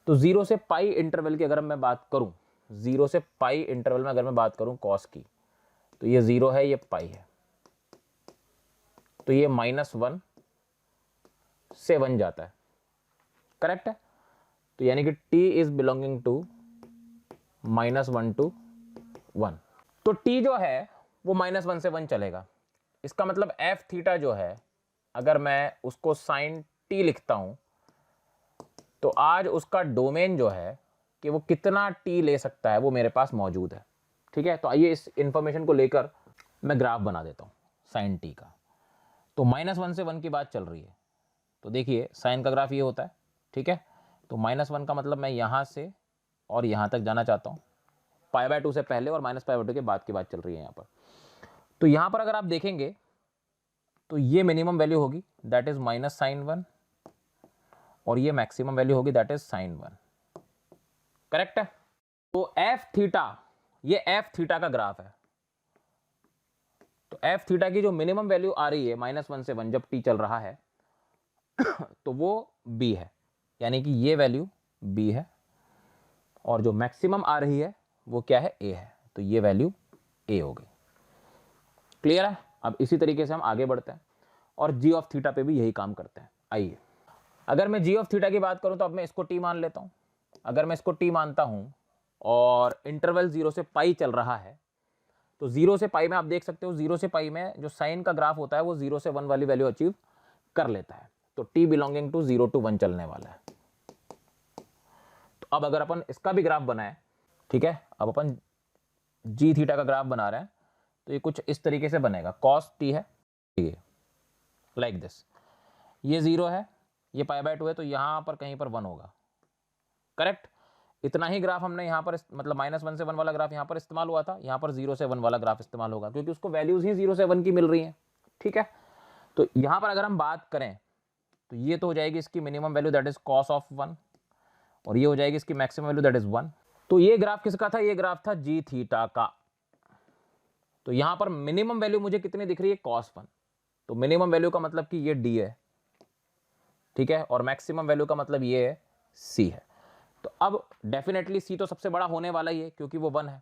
तो 0 से पाई इंटरवल की अगर मैं बात करूं, 0 से पाई इंटरवल में अगर मैं बात करूं कॉस की, तो ये 0 है, ये पाई है, तो ये -1 से 1 जाता है, करेक्ट है। तो यानी कि t is belonging to -1 to 1, तो t जो है वो -1 से 1 चलेगा। इसका मतलब f थीटा जो है अगर मैं उसको साइन t लिखता हूं तो आज उसका डोमेन जो है कि वो कितना t ले सकता है वो मेरे पास मौजूद है, ठीक है। तो आइए इस इंफॉर्मेशन को लेकर मैं ग्राफ बना देता हूं साइन t का। तो -1 से 1 की बात चल रही है, तो देखिए साइन का ग्राफ ये होता है, ठीक है। तो -1 का मतलब मैं यहां से और यहां तक जाना चाहता हूं, पाई बाय 2 से पहले और -पाई बाय 2 के बाद की बात चल रही है यहाँ पर। तो यहाँ पर अगर आप देखेंगे तो ये मिनिमम वैल्यू होगी दैट इज -sin 1 और ये मैक्सिमम वैल्यू होगी दैट इज sin 1, करेक्ट है। तो f थीटा, ये f थीटा का ग्राफ है, तो f थीटा की जो मिनिमम वैल्यू आ रही है -1 से 1 जब t चल रहा है तो वो b है, यानी कि ये वैल्यू b है, और जो मैक्सिमम आ रही है वो क्या है, a है, तो ये वैल्यू a हो गई, क्लियर है। अब इसी तरीके से हम आगे बढ़ते हैं और g ऑफ थीटा पे भी यही काम करते हैं। आइए अगर मैं g ऑफ थीटा की बात करूं तो अब मैं इसको t मान लेता हूं। अगर मैं इसको t मानता हूं और इंटरवल 0 से पाई चल रहा है, तो 0 से पाई में आप देख सकते हो 0 से पाई में जो साइन का ग्राफ होता है वो 0 से 1 वाली वैल्यू अचीव कर लेता है, तो t बिलोंगिंग टू 0 टू 1 चलने वाला है। तो अब अगर अपन इसका भी ग्राफ बनाए, ठीक है, अब अपन g थीटा का ग्राफ बना रहे हैं, तो ये कुछ इस तरीके से बनेगा, कॉस t है, लाइक दिस, ये 0 है, ये पाई बाय 2 है, तो यहां पर कहीं पर 1 होगा, करेक्ट। इतना ही ग्राफ हमने यहाँ पर मतलब -1 से 1 वाला ग्राफ यहाँ पर इस्तेमाल हुआ था, यहाँ पर 0 से 1 वाला ग्राफ इस्तेमाल होगा क्योंकि उसको वैल्यूज ही 0 से 1 की मिल रही हैं, ठीक है। तो यहाँ पर अगर हम बात करें तो ये तो हो जाएगी इसकी minimum value that is cos of 1 और ये हो जाएगी इसकी मैक्सिमम वैल्यू दैट इज 1। तो ये ग्राफ किसका था, ये ग्राफ था जी थीटा का। तो यहाँ पर मिनिमम वैल्यू मुझे कितनी दिख रही है, कॉस 1, तो मिनिमम वैल्यू का मतलब कि ये d है, ठीक है, और मैक्सिमम वैल्यू का मतलब ये है c है। तो अब डेफिनेटली c तो सबसे बड़ा होने वाला ही है क्योंकि वो 1 है,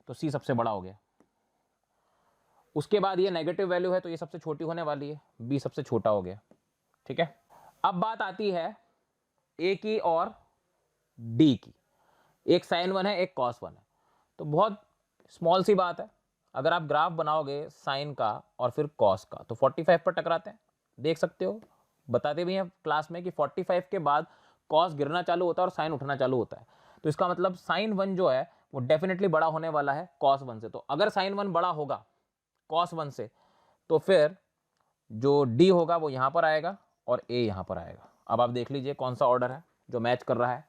तो c सबसे बड़ा हो गया। उसके बाद ये नेगेटिव वैल्यू है तो ये सबसे छोटी होने वाली है, b सबसे छोटा हो गया, ठीक है। अब बात आती है ए की और डी की, एक साइन 1 है एक कॉस 1 है। तो बहुत स्मॉल सी बात है, अगर आप ग्राफ बनाओगे साइन का और फिर कॉस का तो 45 पर टकराते हैं, देख सकते हो, बताते भी हैं क्लास में कि 45 के बाद कॉस गिरना चालू होता है और साइन उठना चालू होता है। तो इसका मतलब साइन 1 जो है वो डेफिनेटली बड़ा होने वाला है कॉस 1 से। तो अगर साइन 1 बड़ा होगा कॉस 1 से तो फिर जो डी होगा वो यहाँ पर आएगा और ए यहाँ पर आएगा। अब आप देख लीजिए कौन सा ऑर्डर है जो मैच कर रहा है।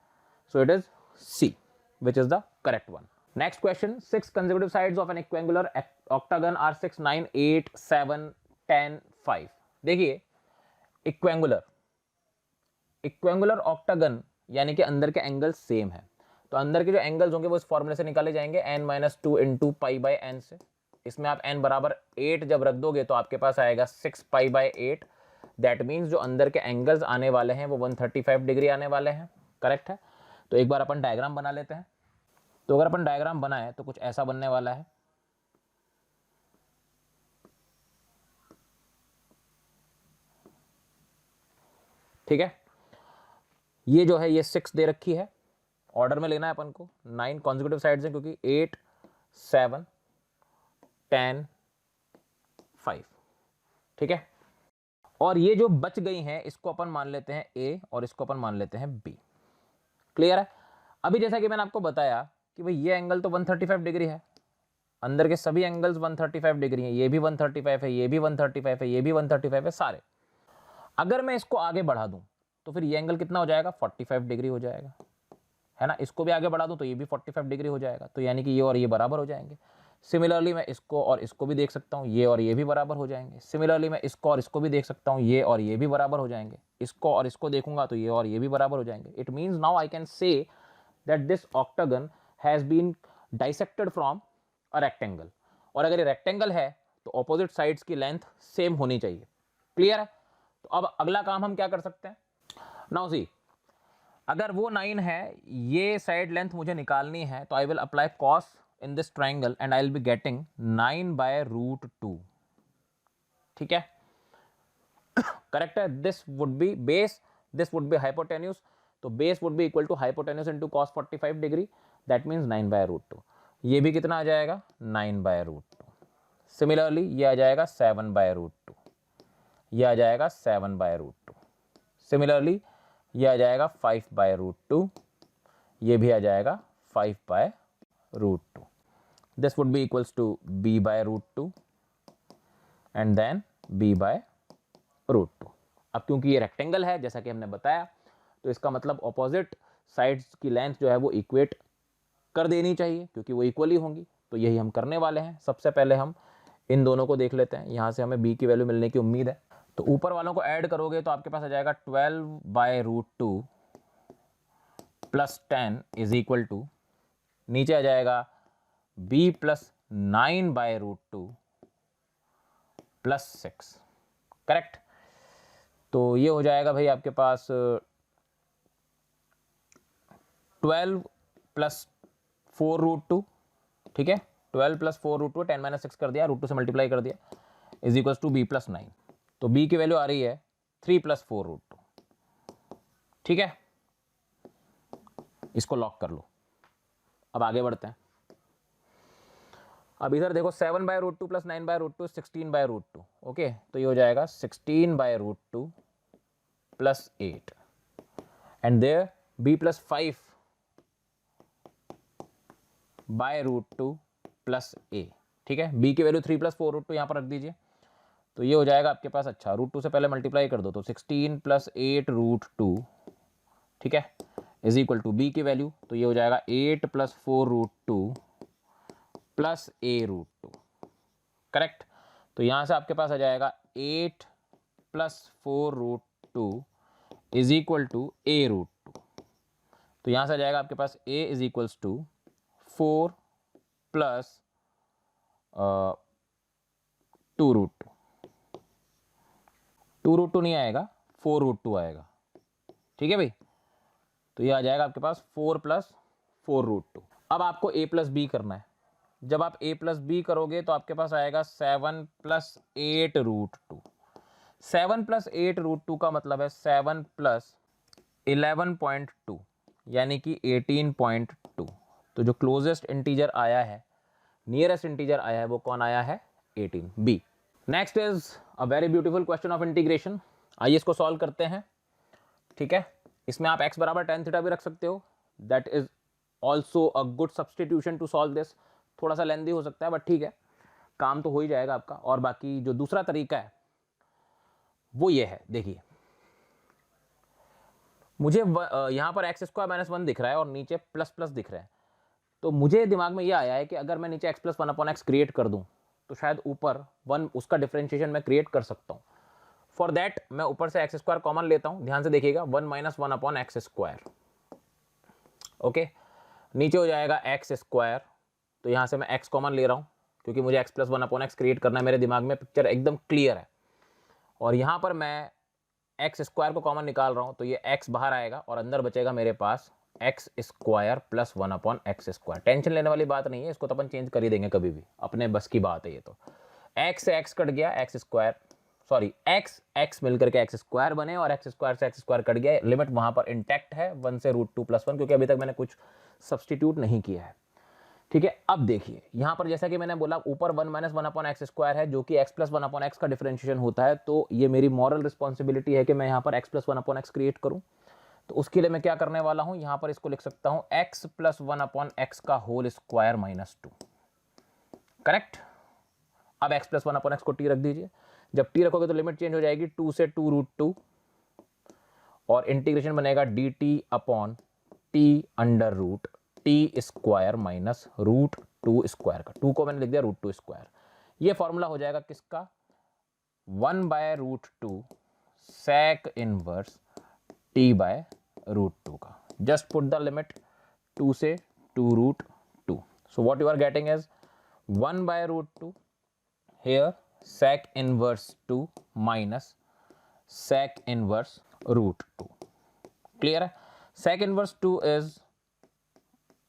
So it is C which is the correct one. Next question, 6 consecutive sides of an equiangular octagon are 6, 9, 8, 7, 10, 5। देखिए इक्वेंगुलर ऑक्टागन यानी कि अंदर के एंगल्स सेम है, तो अंदर के जो एंगल्स होंगे वो इस फॉर्मूले से निकाले जाएंगे n-2 into pi by N से। इसमें आप n बराबर 8 जब रख दोगे तो आपके पास आएगा 6 पाई बाई 8। दैट मीन्स जो अंदर के एंगल्स आने वाले हैं वो 135 डिग्री आने वाले हैं। करेक्ट है। तो एक बार अपन डायग्राम बना लेते हैं। तो अगर अपन डायग्राम बनाए तो कुछ ऐसा बनने वाला है। ठीक है, ये जो है ये 6 दे रखी है, ऑर्डर में लेना है अपन को। 9 कॉन्जिक्यूटिव साइड्स हैं क्योंकि 8, 7, 10, 5। ठीक है, और ये जो बच गई हैं इसको अपन मान लेते हैं ए और इसको अपन मान लेते हैं बी। क्लियर है। अभी जैसा कि मैंने आपको बताया कि भाई ये एंगल तो 135 डिग्री है, अंदर के सभी एंगल्स 135 डिग्री हैं, ये भी 135 है, ये भी 135 है, ये भी 135 है, सारे। अगर मैं इसको आगे बढ़ा दूं तो फिर ये एंगल कितना हो जाएगा, 45 डिग्री हो जाएगा, है ना। इसको भी आगे बढ़ा दूं तो ये भी 45 डिग्री हो जाएगा, तो यानी कि ये और ये बराबर हो जाएंगे। सिमिलरली मैं इसको और इसको भी देख सकता हूँ, ये और ये भी बराबर हो जाएंगे। सिमिलरली मैं इसको और इसको भी देख सकता हूँ, ये और ये भी बराबर हो जाएंगे। इसको और इसको देखूंगा तो ये और ये भी बराबर हो जाएंगे। It means now I can say that this octagon has been dissected from a rectangle. और अगर ये रेक्टेंगल है तो ऑपोजिट साइड्स की लेंथ सेम होनी चाहिए। क्लियर है। तो अब अगला काम हम क्या कर सकते हैं, नाउ सी, अगर वो 9 है, ये साइड लेंथ मुझे निकालनी है, तो I will apply cos in this triangle and I will be getting 9/√2। ठीक है, करेक्ट है। This would be base, this would be hypotenuse, तो base would be equal to hypotenuse into cos 45 degree, that means 9/√2। ये भी कितना आ जाएगा, 9/√2। Similarly ये आ जाएगा 7/√2, ये आ जाएगा 7/√2। सिमिलरली ये आ जाएगा 5/√2, ये भी आ जाएगा 5/√2। This would be equals to b/√2 and then b/√2। अब क्योंकि ये रेक्टेंगल है जैसा कि हमने बताया, तो इसका मतलब ऑपोजिट साइड्स की लेंथ जो है वो इक्वेट कर देनी चाहिए क्योंकि वो इक्वली होंगी। तो यही हम करने वाले हैं। सबसे पहले हम इन दोनों को देख लेते हैं, यहाँ से हमें b की वैल्यू मिलने की उम्मीद है। तो ऊपर वालों को ऐड करोगे तो आपके पास आ जाएगा 12/√2 प्लस 10 इज इक्वल टू, नीचे आ जाएगा b प्लस 9/√2 प्लस 6। करेक्ट। तो ये हो जाएगा भाई आपके पास 12 प्लस 4√2। ठीक है, 12 प्लस 4√2, 10 - 6 कर दिया, √2 से मल्टीप्लाई कर दिया, is equal to b plus 9। तो b की वैल्यू आ रही है 3 प्लस 4√2। ठीक है, इसको लॉक कर लो। अब आगे बढ़ते हैं। अब इधर देखो 7/√2 प्लस 9/√2 16/√2। ओके, तो ये हो जाएगा 16/√2 plus 8 and there b plus 5/√2 plus a। ठीक है, b की वैल्यू 3 प्लस 4√2 यहाँ पर रख दीजिए, तो ये हो जाएगा आपके पास, अच्छा √2 से पहले मल्टीप्लाई कर दो तो 16 प्लस 8√2। ठीक है, इज इक्वल टू b की वैल्यू, तो ये हो जाएगा 8 प्लस 4√2 प्लस a√2। करेक्ट। तो यहाँ से आपके पास आ जाएगा 8 plus 4√2 is equal to a√2। तो यहाँ से आ जाएगा आपके पास a is equals to 4 plus 2√2। 2√2 नहीं आएगा, 4√2 आएगा। ठीक है भाई, तो ये आ जाएगा आपके पास 4 प्लस 4√2। अब आपको a प्लस बी करना है। जब आप a प्लस बी करोगे तो आपके पास आएगा 7 प्लस 8√2। 7 प्लस 8√2 का मतलब है 7 प्लस 11.2 यानी कि 18.2। तो जो क्लोजेस्ट इंटीजर आया है, नियरेस्ट इंटीजर आया है, वो कौन आया है? 18, B. Next is a very beautiful question of integration. आइए इसको सॉल्व करते हैं। ठीक है, इसमें आप x बराबर tan थीटा भी रख सकते हो। That is also a good substitution to solve this. थोड़ा सा लेंदी हो सकता है बट ठीक है, काम तो हो ही जाएगा आपका। और बाकी जो दूसरा तरीका है वो ये है, देखिए मुझे यहां पर एक्स स्क्वायर माइनस 1 दिख रहा है और नीचे प्लस प्लस दिख रहा है। तो मुझे दिमाग में यह आया है कि अगर मैं नीचे x plus 1 upon x create कर दूं तो शायद ऊपर 1 उसका डिफरेंशिएशन मैं क्रिएट कर सकता हूं। फॉर दैट मैं ऊपर से एक्स स्क्वायर कॉमन लेता हूं। ध्यान से देखिएगा, 1 minus 1 upon x square. Okay, नीचे हो जाएगा एक्स स्क्वायर। तो यहां से मैं एक्स कॉमन ले रहा हूं क्योंकि मुझे x plus 1 upon x create करना है। मेरे दिमाग में पिक्चर एकदम क्लियर है। और यहां पर मैं एक्स स्क्वायर को कॉमन निकाल रहा हूं तो ये x बाहर आएगा और अंदर बचेगा मेरे पास x square plus 1 upon x square. Tension लेने वाली बात नहीं है, इसको तो अपन चेंज कर ही देंगे कभी भी, अपने बस की बात है ये। तो x से x कट गया, एक्स स्क्वायर सॉरी x मिलकर के एक्स स्क्वायर बने और एक्स स्क्वायर से एक्स स्क्वायर कट गया। लिमिट वहां पर इंटैक्ट है 1 से √2 + 1, क्योंकि अभी तक मैंने कुछ सब्सटीट्यूट नहीं किया है। ठीक है, अब देखिए यहां पर जैसा कि मैंने बोला ऊपर 1 माइनस 1 अपॉन एक्स स्क्वायर है जो कि x प्लस 1 अपॉन एक्स का डिफरेंशिएशन होता है। तो ये मेरी मॉरल रिस्पॉन्सिबिलिटी है कि मैं यहां पर x plus 1 upon x create करूं। तो उसके लिए मैं क्या करने वाला हूं, यहां पर इसको लिख सकता हूं x प्लस 1 अपॉन एक्स का होल स्क्वायर माइनस 2। करेक्ट। अब x प्लस 1 अपॉन एक्स को t रख दीजिए। जब t रखोगे तो लिमिट चेंज हो जाएगी 2 से 2 √2 और इंटीग्रेशन बनेगा dt upon t under root t square minus √2 square का। 2 को मैंने लिख दिया √2 स्क्वायर। ये फॉर्मूला हो जाएगा किसका? 1/√2 sec इनवर्स t बाय √2 का। जस्ट पुट द लिमिट 2 से 2 √2। So what you are getting is 1/√2 here sec inverse 2 minus sec inverse √2। Clear है? sec inverse 2 is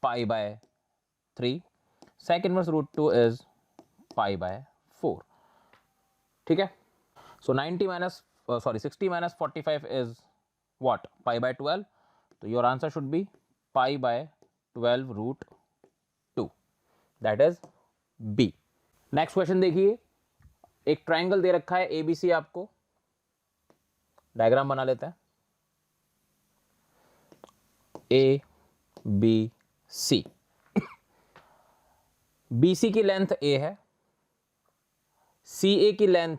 pi by 3, sec inverse √2 is pi by 4। ठीक है, so 60 minus 45 is what? Pi by 12। तो your answer should be pi by 12 √2, that is B। Next question देखिए, एक triangle दे रखा है ABC, आपको diagram बना लेते हैं। ABC, BC की लेंथ A है, CA की लेंथ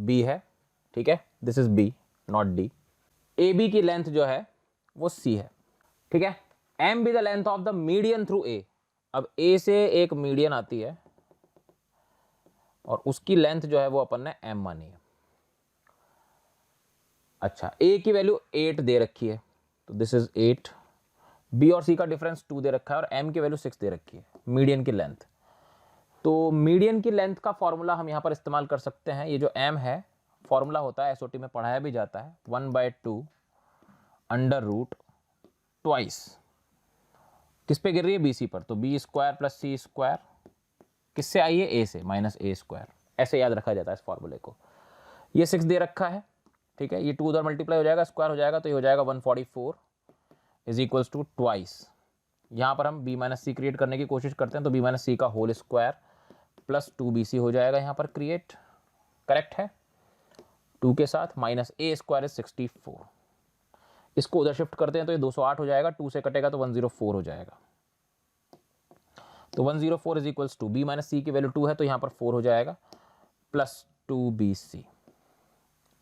B है। ठीक है, this is B not D। AB की लेंथ जो है वो C है। ठीक है, M be the length of the median through A। अब A से एक मीडियन आती है और उसकी लेंथ जो है वो अपन ने M मानी है। अच्छा, A की वैल्यू 8 दे रखी है तो दिस इज 8। B और C का डिफरेंस 2 दे रखा है और M की वैल्यू 6 दे रखी है, मीडियन की लेंथ। तो मीडियन की लेंथ का फॉर्मूला हम यहां पर इस्तेमाल कर सकते हैं। ये जो M है, फॉर्मूला होता है, SOT में पढ़ाया भी जाता है, 1/2 अंडर रूट ट्वाइस किस पे गिर रही है? BC पर। तो B square plus C square किससे आई है? A से, माइनस A स्क्वायर। ऐसे याद रखा जाता है इस फॉर्मूले को। ये 6 दे रखा है। ठीक है, ये 2 उधर मल्टीप्लाई हो जाएगा, स्क्वायर हो जाएगा, तो ये हो जाएगा 144 इज इक्वल्स टू ट्वाइस। यहां पर हम B माइनस C क्रिएट करने की कोशिश करते हैं तो B माइनस C का होल स्क्वायर प्लस 2BC हो जाएगा यहां पर क्रिएट। करेक्ट है, 2 के साथ माइनस A स्क्वायर इज 64। इसको उधर शिफ्ट करते हैं तो ये 208 हो जाएगा, 2 से कटेगा तो 104 हो जाएगा। तो 104 is equals to B minus C की वैल्यू 2 है तो यहां पर 4 हो जाएगा प्लस 2BC।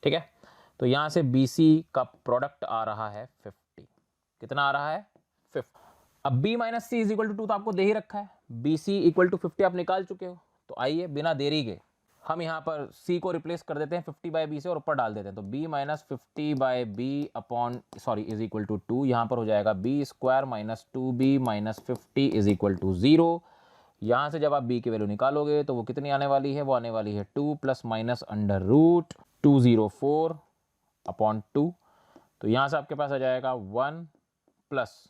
ठीक है, तो यहां से BC का प्रोडक्ट आ रहा है 50। कितना आ रहा है? 50। अब B minus C is equal to 2 तो आपको दे ही रखा है, BC इक्वल टू 50 आप निकाल चुके हो। तो आइए बिना देरी के हम यहां पर C को रिप्लेस कर देते हैं 50/B से और ऊपर डाल देते हैं। तो B minus 50/B upon is equal to 2। यहां पर हो जाएगा B square minus 2B minus 50 is equal to 0। यहां से जब आप B की वैल्यू निकालोगे तो वो कितनी आने वाली है? वो आने वाली है 2 plus minus under root 204 upon 2। तो यहां से आपके पास आ जाएगा 1 प्लस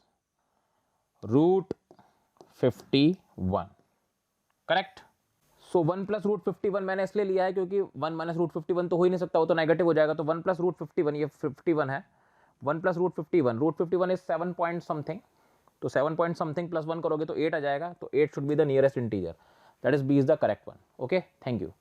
√51। करेक्ट। सो 1 प्लस √51 मैंने इसलिए लिया है क्योंकि 1 माइनस √51 तो हो ही नहीं सकता, वो तो नेगेटिव हो जाएगा। तो 1 प्लस √51, ये 51 है, 1 प्लस √51 इज 7 पॉइंट समथिंग, तो 7 पॉइंट समथिंग प्लस 1 करोगे तो 8 आ जाएगा, तो 8 should be the nearest integer, that is B is the correct one. Okay, thank you.